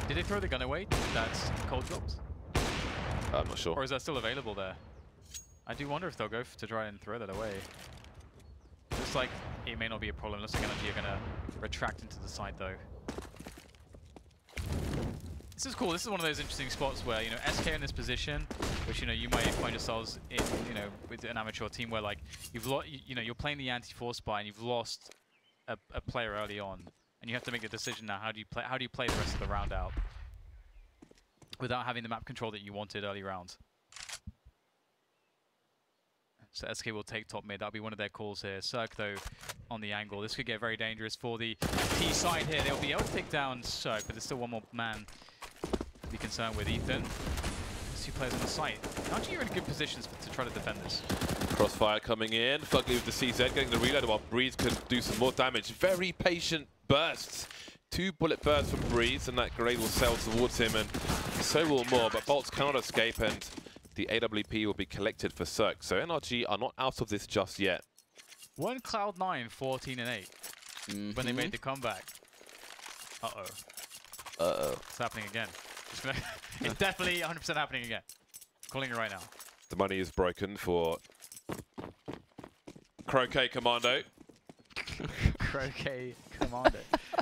Did they throw the gun away? That's cold dropped? I'm not sure. Or is that still available there? I do wonder if they'll go to try and throw that away. Looks like it may not be a problem. Looks like NRG are going to retract into the side though. This is cool. This is one of those interesting spots where, you know, SK in this position, which, you know, you might find yourselves in, you know, with an amateur team where, like, you're playing the anti-force spy and you've lost a player early on, and you have to make the decision now. How do you play the rest of the round out without having the map control that you wanted early round? So SK will take top mid. That'll be one of their calls here. Cirque, though, on the angle. This could get very dangerous for the T side here. They'll be able to take down Cirque, but there's still one more man to be concerned with. Ethan. 2 players on the site. Actually, you're in good positions to try to defend this. Crossfire coming in. Fugly with the CZ getting the reload while Breeze could do some more damage. Very patient bursts. 2 bullet bursts from Breeze, and that grenade will sail towards him, and so will more. But bolts cannot escape, and the AWP will be collected for Cirque. So NRG are not out of this just yet. One Cloud9, 14-8 when they made the comeback. Uh-oh. Uh-oh. It's happening again. It's definitely 100% happening again. Calling it right now. The money is broken for Croquet Commando. Croquet Commando.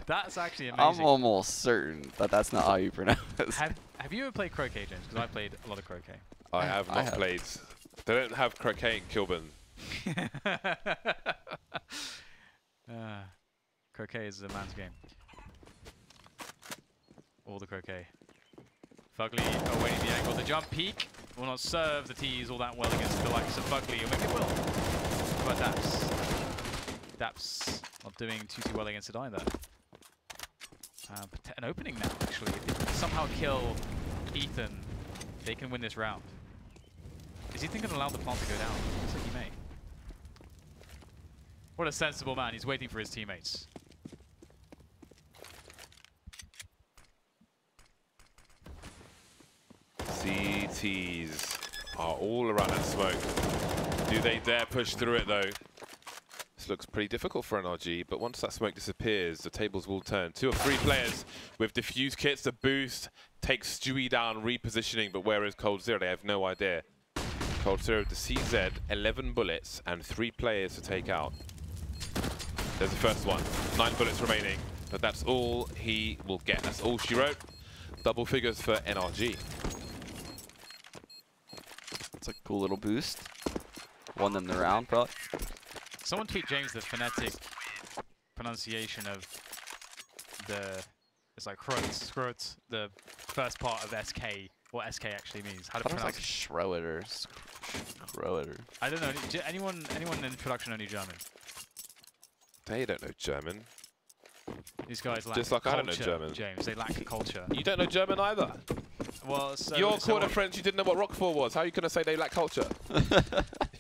That's actually amazing. I'm almost certain that that's not how you pronounce it. Have you ever played Croquet, James? Because I played a lot of Croquet. I have not played. They don't have croquet in Kilburn. Croquet is a man's game. All the croquet. Fugly awaiting the angle. The jump peak will not serve the tees all that well against the likes of Fugly, or maybe it will. But Daps not doing too well against it either. An opening now, actually. If they can somehow kill Ethan, they can win this round. Is Ethan going to allow the plant to go down? Looks like he may. What a sensible man. He's waiting for his teammates. CTs are all around that smoke. Do they dare push through it though? This looks pretty difficult for NRG, but once that smoke disappears, the tables will turn. 2 or 3 players with diffuse kits to boost, take Stewie down, repositioning, but where is Cold Zero? They have no idea. Cold Zero to CZ, 11 bullets and 3 players to take out. There's the first one, 9 bullets remaining, but that's all he will get. That's all she wrote. Double figures for NRG. It's a cool little boost. Won them the round, probably. Someone tweet James the phonetic pronunciation of it's like Scrot, the first part of SK, what SK actually means. How to pronounce like Schroeder. Schroeder. I don't know. Anyone in production know German? They don't know German. These guys lack just like culture, I don't know German. James, they lack culture. You don't know German either. Well, so your quarter friends, you didn't know what Roquefort was. How are you going to say they lack culture?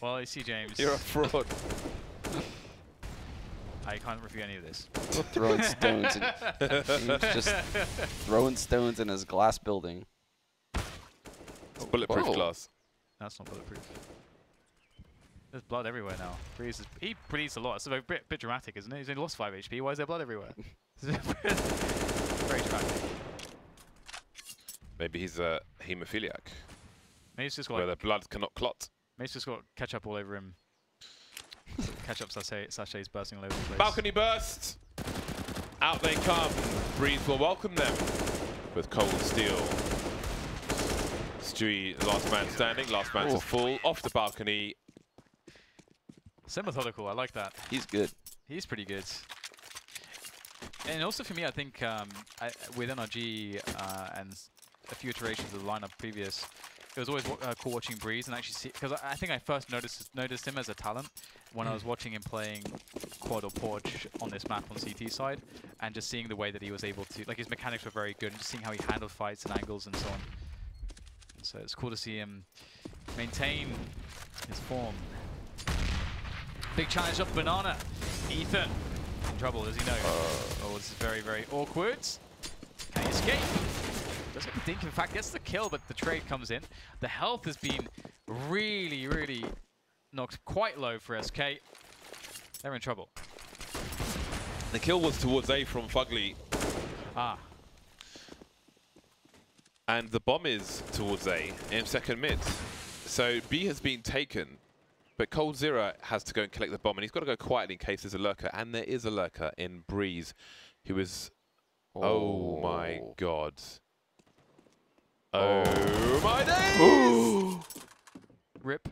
Well, you see, James. You're a fraud. I can't refute any of this. Throwing stones. James just throwing stones in his glass building. It's bulletproof glass. That's not bulletproof. There's blood everywhere now. He breathes a lot. It's a bit dramatic, isn't it? He's only lost 5 HP. Why is there blood everywhere? Very dramatic. Maybe he's a haemophiliac. Maybe he's just got where the blood cannot clot. Maybe he's just got ketchup all over him. Ketchup sachets bursting all over the place. Balcony burst! Out they come. Breeze will welcome them with cold steel. Stewie, last man standing, last man to fall. Off the balcony. So methodical, I like that. He's good. He's pretty good. And also for me, I think with NRG and a few iterations of the lineup previous, it was always cool watching Breeze and actually see, because I think I first noticed him as a talent when I was watching him playing Quad or Porch on this map on CT side, and just seeing the way that he was able to, like his mechanics were very good, and just seeing how he handled fights and angles and so on. And so it's cool to see him maintain his form. Big challenge up Banana. Ethan in trouble, does he know? Oh, this is very, very awkward. Can he escape? Doesn't think, in fact, gets the kill, but the trade comes in. The health has been really, really knocked quite low for SK. They're in trouble. The kill was towards A from Fugly. Ah. And the bomb is towards A in second mid. So B has been taken, but Cold Zero has to go and collect the bomb, and he's got to go quietly in case there's a lurker. And there is a lurker in Breeze, who is... Oh my god. Oh my days! Rip.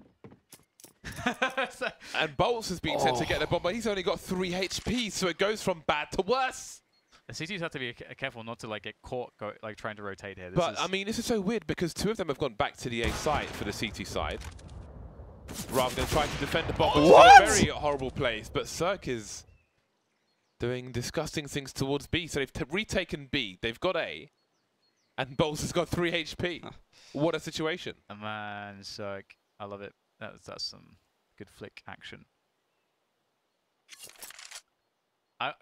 And Bolts has been sent to get the bomb, but he's only got 3 HP, so it goes from bad to worse. The CTs have to be careful not to like get caught trying to rotate here. But I mean, this is so weird because 2 of them have gone back to the A site for the CT side, rather than trying to defend the bomb, which is a very horrible place. But Cirque is doing disgusting things towards B, so they've retaken B. They've got A. And Bowles has got 3 HP. What a situation. Man, Cirque. I love it. That's some good flick action.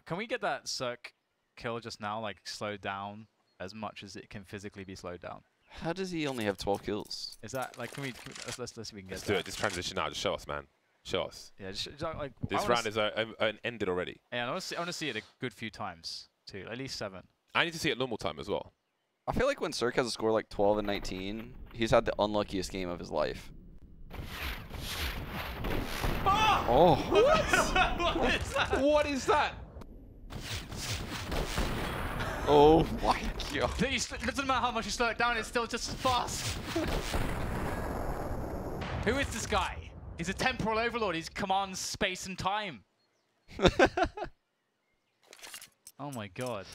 Can we get that Cirque kill just now, like, slowed down as much as it can physically be slowed down? How does he only have 12 kills? Is that, like, let's see if we can get that. Let's do it. Just transition now. Just show us, man. Show us. Yeah, just like... This round is ended already. Yeah, I want to see it a good few times, too. At least 7. I need to see it normal time as well. I feel like when Cirque has a score like 12 and 19, he's had the unluckiest game of his life. Oh! What? What is that? What is that? Oh my god. It doesn't matter how much you slow it down, it's still just as fast. Who is this guy? He's a temporal overlord. He commands space and time. Oh my god.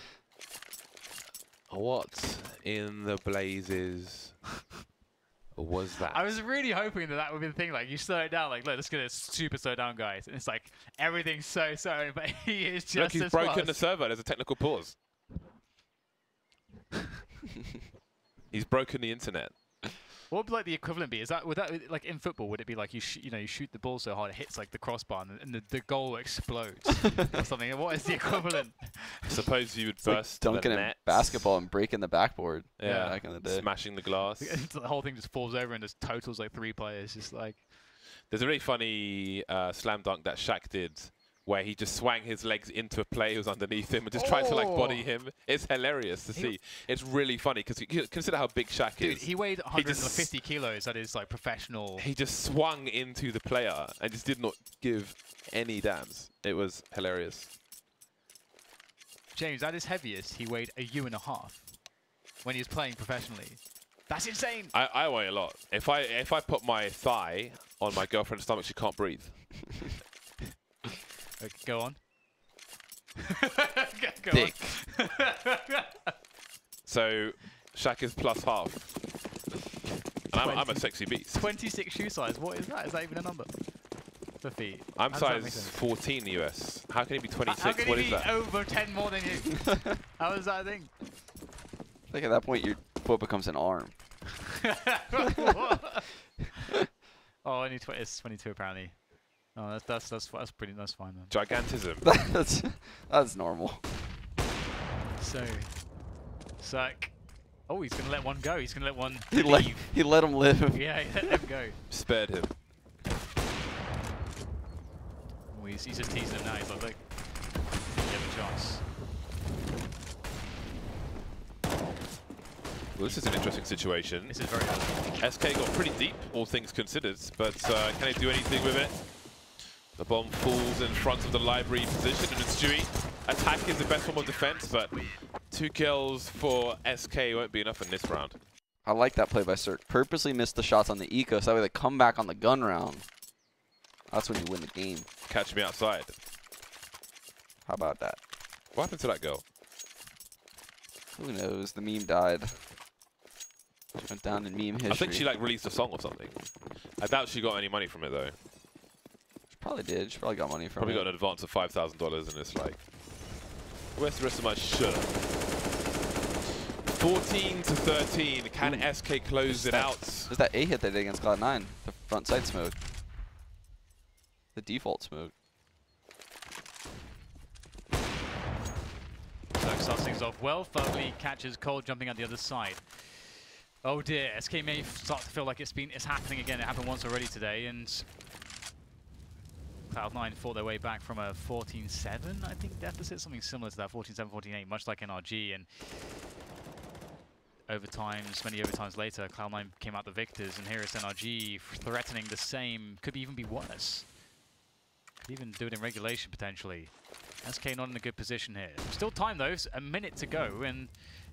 What in the blazes was that? I was really hoping that that would be the thing. Like, you slow it down. Like, look, let's get it super slow down, guys. And it's like, everything's so slow, but he is just Look, he's as broken fast. the server. There's a technical pause. He's broken the internet. What would like the equivalent be? Is that would that like in football? Would it be like you you shoot the ball so hard it hits like the crossbar and the goal explodes or something? What is the equivalent? I suppose you would It's burst like dunking the in nets. basketball and breaking the backboard. Yeah, Back in the day. smashing the glass. The whole thing just falls over and just totals like 3 players. Just like There's a really funny slam dunk that Shaq did, where he just swang his legs into a player who was underneath him and just tried to like body him. It's hilarious to see. It's really funny because you consider how big Shaq dude, is. he weighed 150 kilos. That is like professional. He just swung into the player and just did not give any damns. It was hilarious. James, at his heaviest, he weighed 1.5 years when he was playing professionally. That's insane. I weigh a lot. If I put my thigh on my girlfriend's stomach, she can't breathe. Okay, go on. Go Thick. on. So Shaq is plus half. And I'm a sexy beast. 26 shoe size. What is that? Is that even a number? For feet. I'm How does that make size sense? 14 US. How can he be 26? How can What he is be that? over 10 more than you? How is that a thing? I think at that point your foot becomes an arm. Oh, only it's 22 apparently. Oh, that's fine then. Gigantism. that's normal. So, Suck. Oh, he's gonna let one go. He's gonna let one He let him live. Yeah, he let him go. Spared him. Oh, he's just teasing him now. He's like, look, you have a chance. Well, this is an interesting situation. This is very hard. SK got pretty deep, all things considered, but can they do anything with it? The bomb falls in front of the library position, and Stewie, attack is the best form of defense, but 2 kills for SK won't be enough in this round. I like that play by Cirque. Purposely missed the shots on the eco, so that way they come back on the gun round. That's when you win the game. Catch me outside. How about that? What happened to that girl? Who knows? The meme died. She went down in meme history. I think she like released a song or something. I doubt she got any money from it though. She probably did. She probably got money from Probably it. got an advance of $5,000 and it's like, where's the rest of my shirt? 14 to 13. Can SK close it out? There's that A hit they did against Cloud9. The front side smoke. The default smoke. So starts things off well. Fugly catches Cold jumping at the other side. Oh dear, SK may start to feel like it's happening again. It happened once already today, and Cloud9 fought their way back from a 14-7, I think, deficit, something similar to that, 14-7, 14-8, much like NRG, and many overtimes later, Cloud9 came out the victors, and here is NRG threatening the same, could even be worse. Could even do it in regulation, potentially. SK not in a good position here. Still time, though, a minute to go, and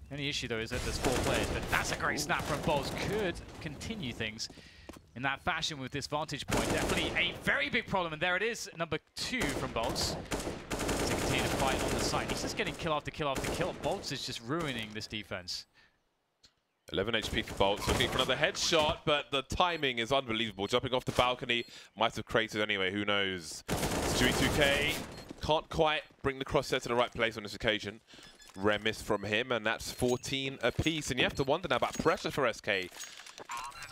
the only issue, though, is that there's 4 players, but that's a great snap from Bolts. Could continue things in that fashion with this vantage point. Definitely a very big problem, and there it is, number 2 from Bolts. To continue to fight on the side. He's just getting kill after kill after kill. Bolts is just ruining this defense. 11 HP for Bolts, looking for another headshot, but the timing is unbelievable. Jumping off the balcony, might have created anyway, who knows. Stewie 2K can't quite bring the crosshair to the right place on this occasion. Rare miss from him, and that's 14 apiece. And you have to wonder now about pressure for SK.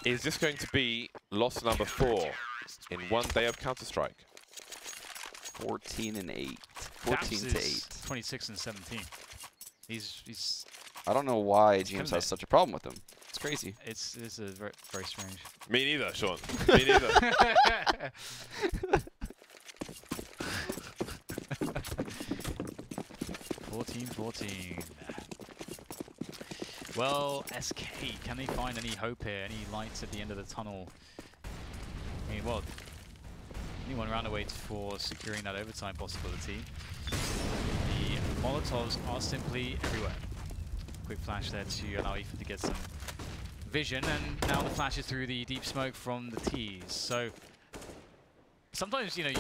Is this going to be loss number 4 in one day of Counter-Strike? 14 and 8. 14 to 8. 26 and 17. He's I don't know why GMs has such a problem with him. It's crazy. It's a very, very strange. Me neither, Sean. Me neither. 14-14. Well, SK, can they find any hope here? Any lights at the end of the tunnel? I mean, well, only one round away for securing that overtime possibility. The Molotovs are simply everywhere. Quick flash there to allow Ethan to get some vision, and now the flash is through the deep smoke from the T's. So sometimes, you know,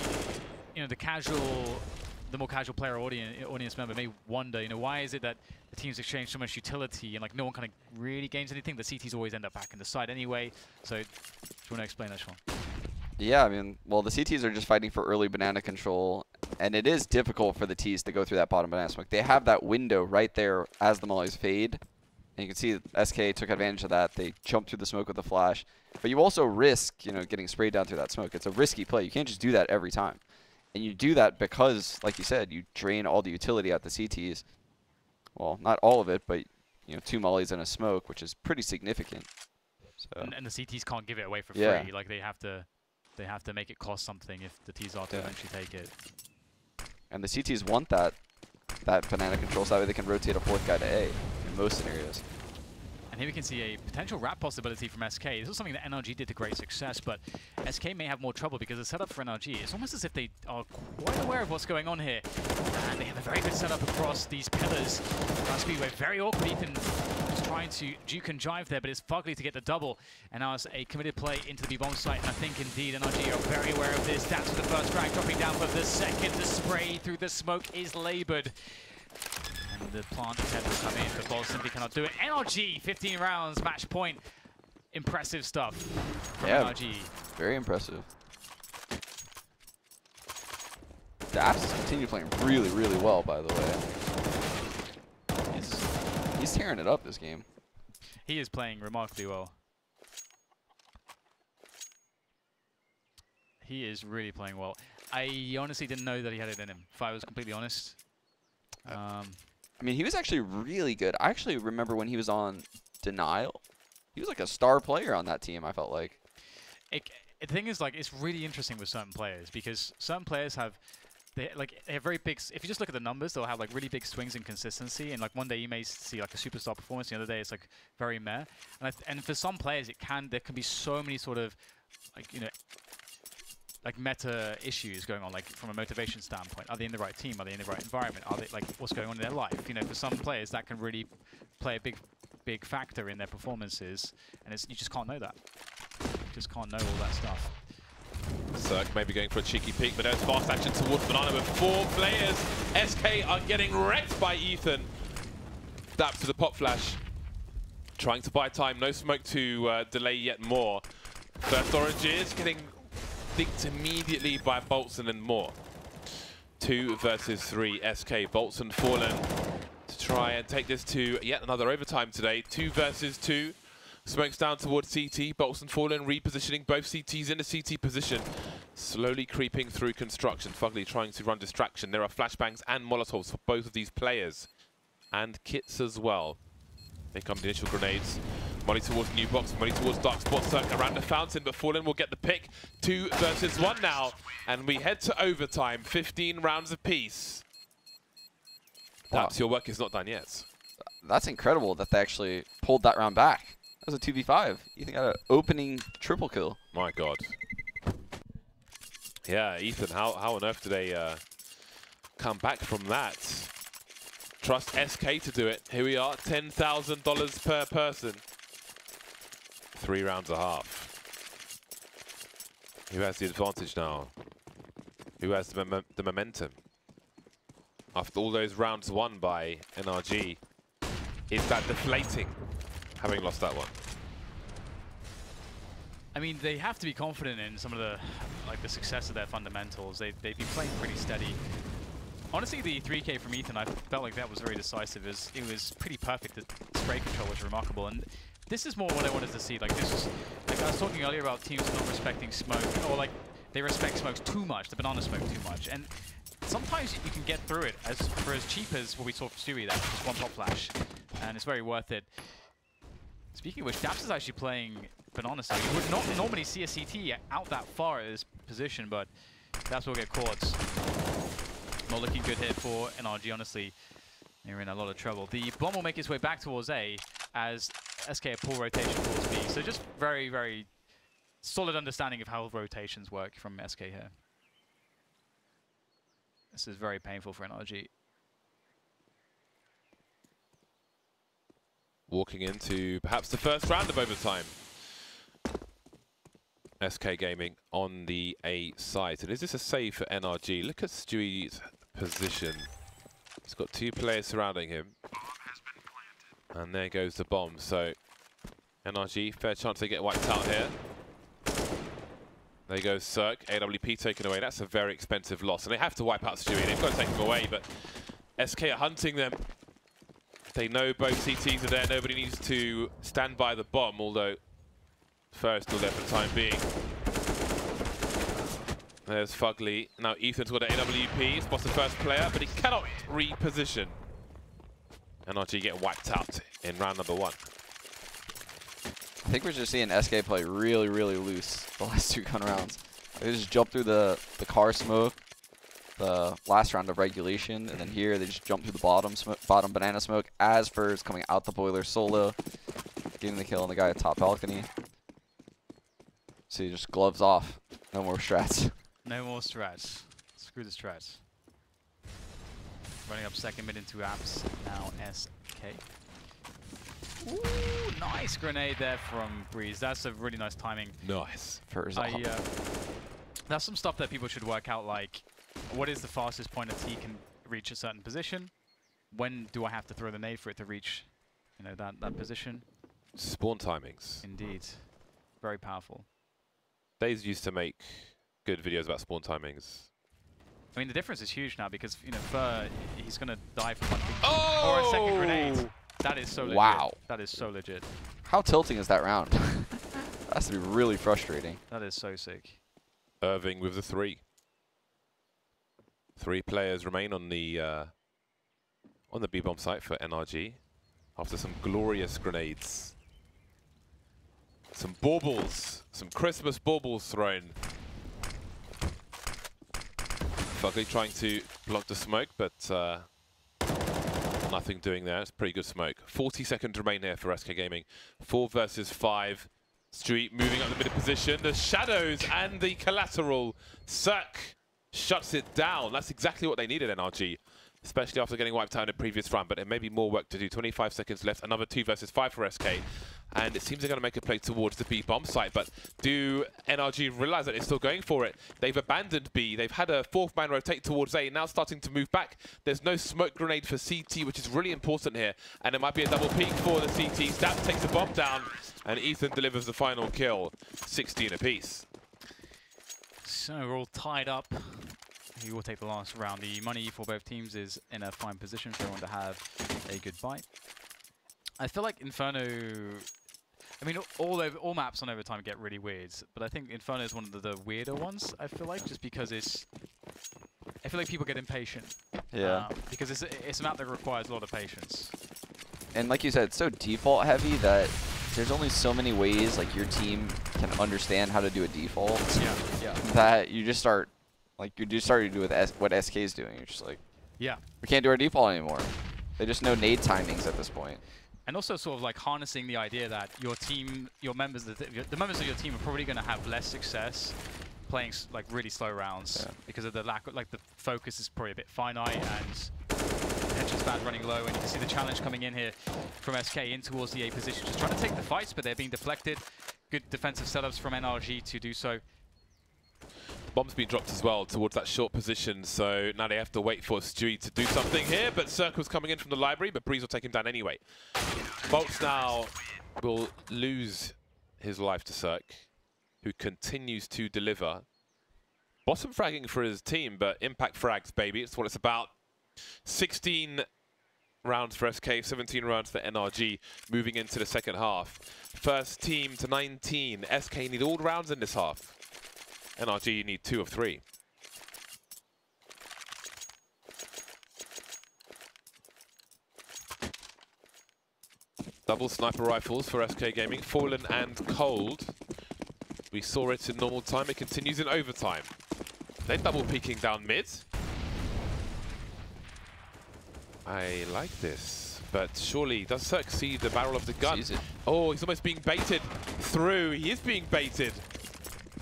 the more casual player or audience member may wonder, you know, why is it that the teams exchange so much utility and like no one kind of really gains anything? The CTs always end up back in the side anyway. So, do you want to explain that, Sean? Yeah, I mean, well, the CTs are just fighting for early banana control, and it is difficult for the Ts to go through that bottom banana smoke. They have that window right there as the mollies fade, and you can see SK took advantage of that. They jumped through the smoke with the flash, but you also risk, you know, getting sprayed down through that smoke. It's a risky play. You can't just do that every time, and you do that because, like you said, you drain all the utility out the CTs. Well, not all of it, but you know, 2 mollies and a smoke, which is pretty significant. So. And the CTs can't give it away for Yeah. free. Like they have to make it cost something if the Ts are to eventually take it. And the CTs want that banana control, so that way they can rotate a 4th guy to A in most scenarios. And here we can see a potential wrap possibility from SK. This is something that NRG did to great success, but SK may have more trouble because the setup for NRG, it's almost as if they are quite aware of what's going on here. And they have a very good setup across these pillars. Speedway, very awkward. Ethan just trying to juke and jive there, but it's Fugly to get the double. And now it's a committed play into the B-bomb site, and I think indeed NRG are very aware of this. That's for the first frag, dropping down for the second. The spray through the smoke is labored. And the plant attempt will come in, but Ball simply cannot do it. NRG, 15 rounds, match point. Impressive stuff from NRG. Very impressive. Daps has continued playing really, really well, by the way. He's tearing it up this game. He is playing remarkably well. He is really playing well. I honestly didn't know that he had it in him, if I was completely honest. I mean, he was actually really good. I actually remember when he was on Denial. He was like a star player on that team, I felt like. The thing is, like, it's really interesting with certain players because certain players have, they have very big, if you just look at the numbers, they'll have like really big swings in consistency, and like one day you may see like a superstar performance, the other day it's like very meh. And for some players, there can be so many sort of, like, you know, like meta issues going on, like from a motivation standpoint. Are they in the right team? Are they in the right environment? Are they, like, what's going on in their life? You know, for some players that can really play a big factor in their performances, and you just can't know that. You just can't know all that stuff. Cirque maybe going for a cheeky peek, but there's fast action towards Banana with 4 players. SK are getting wrecked by Ethan. Dap to the pop flash. Trying to buy time, no smoke to delay yet more. First orange is getting dinked immediately by Boltson and more. 2 versus 3 SK. Boltson fallen to try and take this to yet another overtime today. 2 versus 2. Smokes down towards CT. Boltson fallen, repositioning both CTs in the CT position. Slowly creeping through construction. Fugly trying to run distraction. There are flashbangs and molotovs for both of these players. And kits as well. Here come the initial grenades. Molly towards new box, Molly towards dark spot, Cirque around the fountain, but Fallen will get the pick. 2 versus 1 now, and we head to overtime. 15 rounds apiece. Perhaps your work is not done yet. That's incredible that they actually pulled that round back. That was a 2v5. You think an opening triple kill? My God. Yeah, Ethan, how on earth do they come back from that? Trust SK to do it. Here we are, $10,000 per person. 3 rounds a half. Who has the advantage now? Who has the momentum? After all those rounds won by NRG, is that deflating, having lost that one? I mean, they have to be confident in some of the, like, the success of their fundamentals. They've been playing pretty steady. Honestly, the 3K from Ethan, I felt like that was very decisive. It was pretty perfect. The spray control was remarkable, and this is more what I wanted to see. Like, this was, like I was talking earlier about teams not respecting smoke, or like they respect smokes too much, the banana smoke too much, and sometimes you can get through it for as cheap as what we saw from Stewie, that just 1 pop flash, and it's very worth it. Speaking of which, Daps is actually playing banana smoke. You would not normally see a CT out that far at this position, but Daps will get caught. Not looking good here for NRG, honestly. They're in a lot of trouble. The bomb will make its way back towards A as SK pull rotation towards B. So just very, very solid understanding of how rotations work from SK here. This is very painful for NRG. walking into perhaps the first round of overtime. SK Gaming on the A side. And is this a save for NRG? Look at Stewie's position. He's got 2 players surrounding him. And there goes the bomb. So NRG, fair chance they get wiped out here. There goes Cirque. AWP taken away. That's a very expensive loss. And they have to wipe out Stewie. They've got to take him away, but SK are hunting them. They know both CTs are there. Nobody needs to stand by the bomb, although Fer's still there for the time being. There's Fugly. Now Ethan's got an AWP. Spots the first player, but he cannot reposition. NRG get wiped out in round number 1. I think we're just seeing SK play really, really loose the last 2 gun rounds. They just jump through the car smoke, the last round of regulation, and then here they just jump through the bottom banana smoke as Fer's coming out the boiler solo, getting the kill on the guy at top balcony. So he just gloves off. No more strats. No more strats. Screw the strats. Running up second mid into apps. Now SK. Ooh, nice grenade there from Breeze. That's a really nice timing. Nice. That's some stuff that people should work out, like what is the fastest point a T can reach a certain position? When do I have to throw the nade for it to reach, you know, that position? Spawn timings. Indeed. Very powerful. Days used to make good videos about spawn timings. I mean, the difference is huge now because, you know, Fer, he's going to die from 1 thing. Oh! Or a second grenade. That is so legit. Wow. That is so legit. How tilting is that round? That has to be really frustrating. That is so sick. Irving with the 3. 3 players remain on the B-bomb site for NRG after some glorious grenades. Some baubles, some Christmas baubles thrown. Fugly trying to block the smoke, but nothing doing there. It's pretty good smoke. 40 seconds remain here for SK Gaming. 4 versus 5. Street moving up the middle position. The shadows and the collateral. Cirque shuts it down. That's exactly what they needed, NRG. Especially after getting wiped out in the previous round, but there may be more work to do. 25 seconds left, another 2 versus 5 for SK. And it seems they're going to make a play towards the B-bomb site, but do NRG realize that they're still going for it? They've abandoned B, they've had a 4th man rotate towards A, now starting to move back. There's no smoke grenade for CT, which is really important here. And it might be a double peek for the CT. Stab takes the bomb down, and Ethan delivers the final kill. 16 apiece. So we're all tied up. He will take the last round. The money for both teams is in a fine position for everyone to have a good bite. I feel like Inferno... I mean, all maps on overtime get really weird, but I think Inferno is one of the weirder ones, I feel like, just because it's... I feel like people get impatient. Yeah. Because it's a map that requires a lot of patience. And like you said, it's so default heavy that there's only so many ways like your team can understand how to do a default. Yeah. That you just start... Like, you just started to do with what SK is doing. You're just like, yeah, we can't do our default anymore. They just know nade timings at this point. And also sort of like harnessing the idea that your team, the members of your team are probably going to have less success playing like really slow rounds because of the lack of, like, the focus is probably a bit finite and attention span running low. And you can see the challenge coming in here from SK in towards the A position, just trying to take the fights, but they're being deflected. Good defensive setups from NRG to do so. Bomb's been dropped as well towards that short position, so now they have to wait for Stewie to do something here, but Circle's coming in from the library, but Breeze will take him down anyway. Bolts now will lose his life to Cirque, who continues to deliver. Bottom fragging for his team, but impact frags, baby. It's what it's about. 16 rounds for SK, 17 rounds for NRG, moving into the second half. First team to 19. SK need all rounds in this half. NRG need 2 of 3. Double sniper rifles for SK Gaming, Fallen and Cold. We saw it in normal time, it continues in overtime. They're double peeking down mid. I like this, but surely does Cirque see the barrel of the gun? Oh, he's almost being baited through. He is being baited.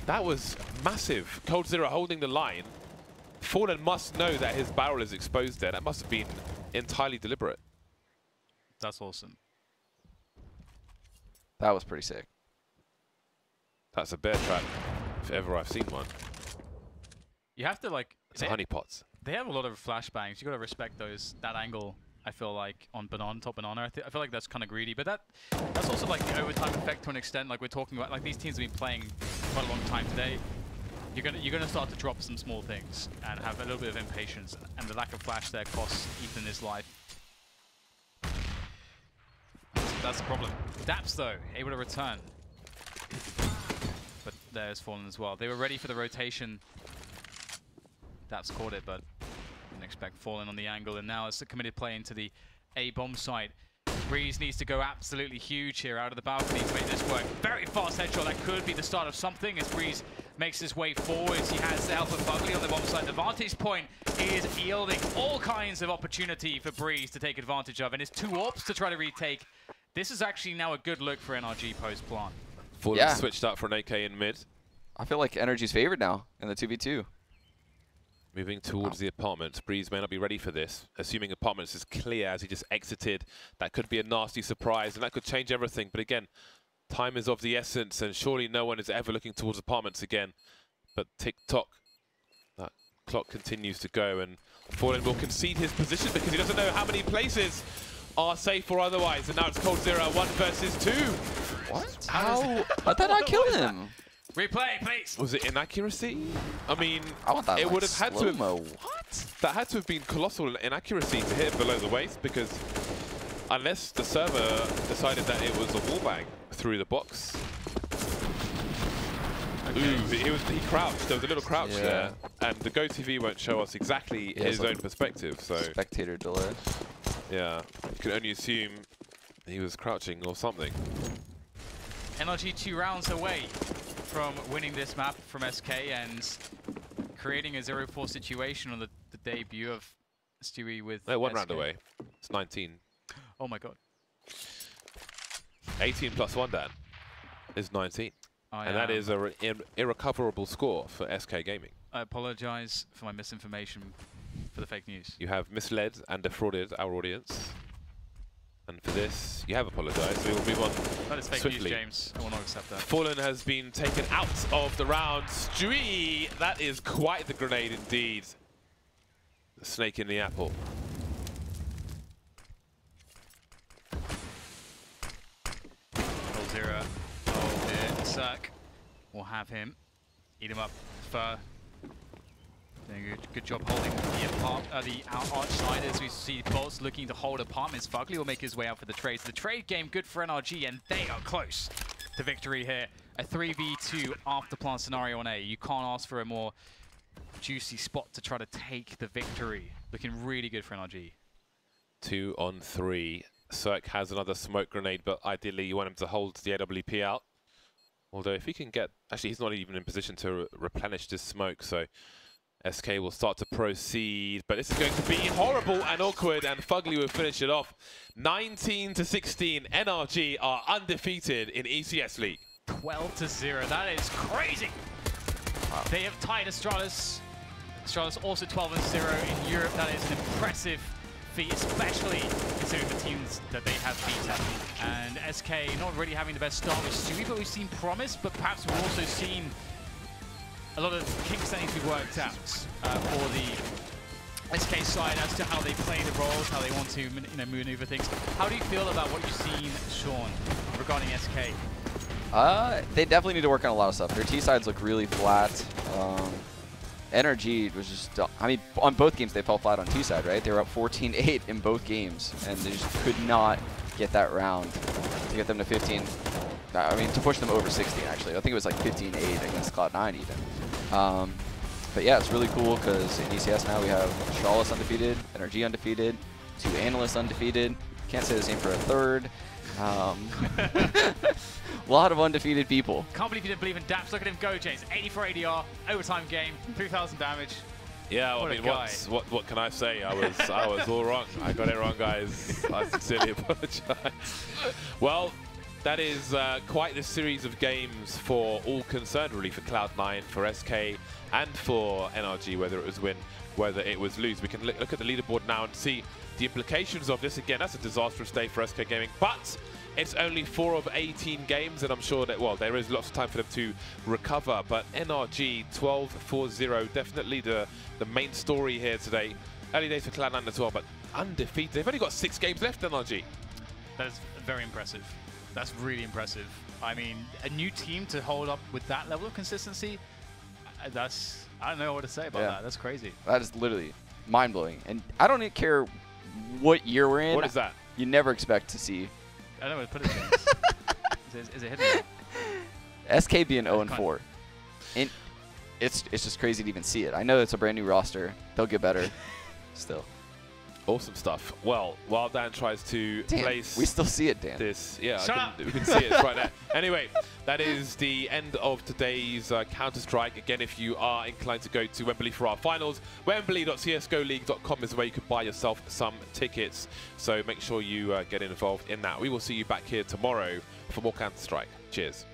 That was massive. Cold Zero holding the line. Fallen must know that his barrel is exposed there. That must have been entirely deliberate. That's awesome. That was pretty sick. That's a bear trap, if ever I've seen one. You have to like. It's a honeypots. They have a lot of flashbangs. You got to respect that angle. I feel like on banana, top banana. I feel like that's kind of greedy, but that's also like the overtime effect to an extent. Like we're talking about, like these teams have been playing quite a long time today. You're gonna start to drop some small things and have a little bit of impatience, and the lack of flash there costs Ethan his life. That's the problem. Daps though, able to return, but there's Fallen as well. They were ready for the rotation. Daps caught it, but didn't expect Fallen on the angle, and now it's a committed play into the A bomb site. Breeze needs to go absolutely huge here out of the balcony to make this work. Very fast headshot. That could be the start of something as Breeze makes his way forwards. He has the help of Fugly on the bomb site. The vantage point is yielding all kinds of opportunity for Breeze to take advantage of, and it's 2 AWPs to try to retake. This is actually now a good look for NRG post-plant. Fallen switched up for an AK in mid. I feel like NRG's favored now in the 2v2. Moving towards the apartments. Breeze may not be ready for this. Assuming apartments is clear as he just exited. That could be a nasty surprise, and that could change everything. But again, time is of the essence, and surely no one is ever looking towards apartments again. But tick-tock, that clock continues to go, and Fallen will concede his position because he doesn't know how many places are safe or otherwise. And now it's Cold Zero, 1 versus 2. What? How? How'd that not kill him? Replay, please. Was it inaccuracy? I mean, I want that, it like, would have had to have. what? That had to have been colossal inaccuracy to hit below the waist, because unless the server decided that it was a wallbang through the box. Okay. Ooh, he crouched. There was a little crouch there, and the Go TV won't show us exactly his own perspective. So spectator delay. Yeah, you can only assume he was crouching or something. NRG 2 rounds away from winning this map from SK and creating a 0-4 situation on the debut of Stewie with No, 1 SK. round away. It's 19. Oh my god. 18 plus 1, Dan, is 19. I and that is an irrecoverable score for SK Gaming. I apologize for my misinformation for the fake news. You have misled and defrauded our audience. And for this, you have apologized. We will move on That is fake swiftly. news, James. I will not accept that. Fallen has been taken out of the round. Stewie, that is quite the grenade indeed. The snake in the apple. Cold Zero. Oh dear. Cirque will have him. Eat him up. Fur. Doing a good job holding the arch side as we see Bolts looking to hold apartments. Fugly will make his way out for the trades. The trade game good for NRG, and they are close to victory here. A 3v2 after plant scenario on A. You can't ask for a more juicy spot to try to take the victory. Looking really good for NRG. 2 on 3. Cirque has another smoke grenade, but ideally you want him to hold the AWP out. Although if he can get... Actually, he's not even in position to replenish this smoke, so SK will start to proceed. But this is going to be horrible and awkward, and Fugly will finish it off. 19-16, NRG are undefeated in ECS League. 12-0, that is crazy! Wow. They have tied Astralis. Astralis also 12-0 in Europe. That is an impressive feat, especially considering the teams that they have beaten. And SK not really having the best start with Stewie, but we've seen promise, but perhaps we've also seen a lot of kinks that need to be worked out for the SK side as to how they play the roles, how they want to maneuver things. How do you feel about what you've seen, Sean, regarding SK? They definitely need to work on a lot of stuff. Their T sides look really flat. NRG was just, I mean, on both games they fell flat on T side, right? They were up 14-8 in both games, and they just could not get that round to get them to 15. I mean, to push them over 16, actually. I think it was like 15-8 against Cloud9 even. But yeah, it's really cool because in ECS now we have Astralis undefeated, NRG undefeated, 2 analysts undefeated. Can't say the same for a third. A lot of undefeated people. Can't believe you didn't believe in Daps. Look at him go, James. 84 ADR, overtime game, 3,000 damage. Yeah, well, I mean, what can I say? I was all wrong. I got it wrong, guys. I sincerely apologize. Well, that is quite the series of games for all concerned, really, for Cloud9, for SK, and for NRG, whether it was win, whether it was lose. We can look at the leaderboard now and see the implications of this. Again, that's a disastrous day for SK Gaming, but It's only 4 of 18 games, and I'm sure that, well, there is lots of time for them to recover. But NRG 12-4-0, definitely the main story here today. Early days for Cloud9 as well, but undefeated. They've only got 6 games left, NRG. That is very impressive. That's really impressive. I mean, a new team to hold up with that level of consistency, I don't know what to say about that. That's crazy. That is literally mind-blowing. And I don't even care what year we're in. What is that? You never expect to see. I don't know what to put it in. Is it hidden? SK being 0-4. And it's just crazy to even see it. I know it's a brand new roster. They'll get better still. Awesome stuff. Well, while Dan tries to place... We still see it, Dan. This, yeah, Shut we can see it right there. Anyway, that is the end of today's Counter-Strike. Again, if you are inclined to go to Wembley for our finals, wembley.csgoleague.com is where you could buy yourself some tickets. So make sure you get involved in that. We will see you back here tomorrow for more Counter-Strike. Cheers.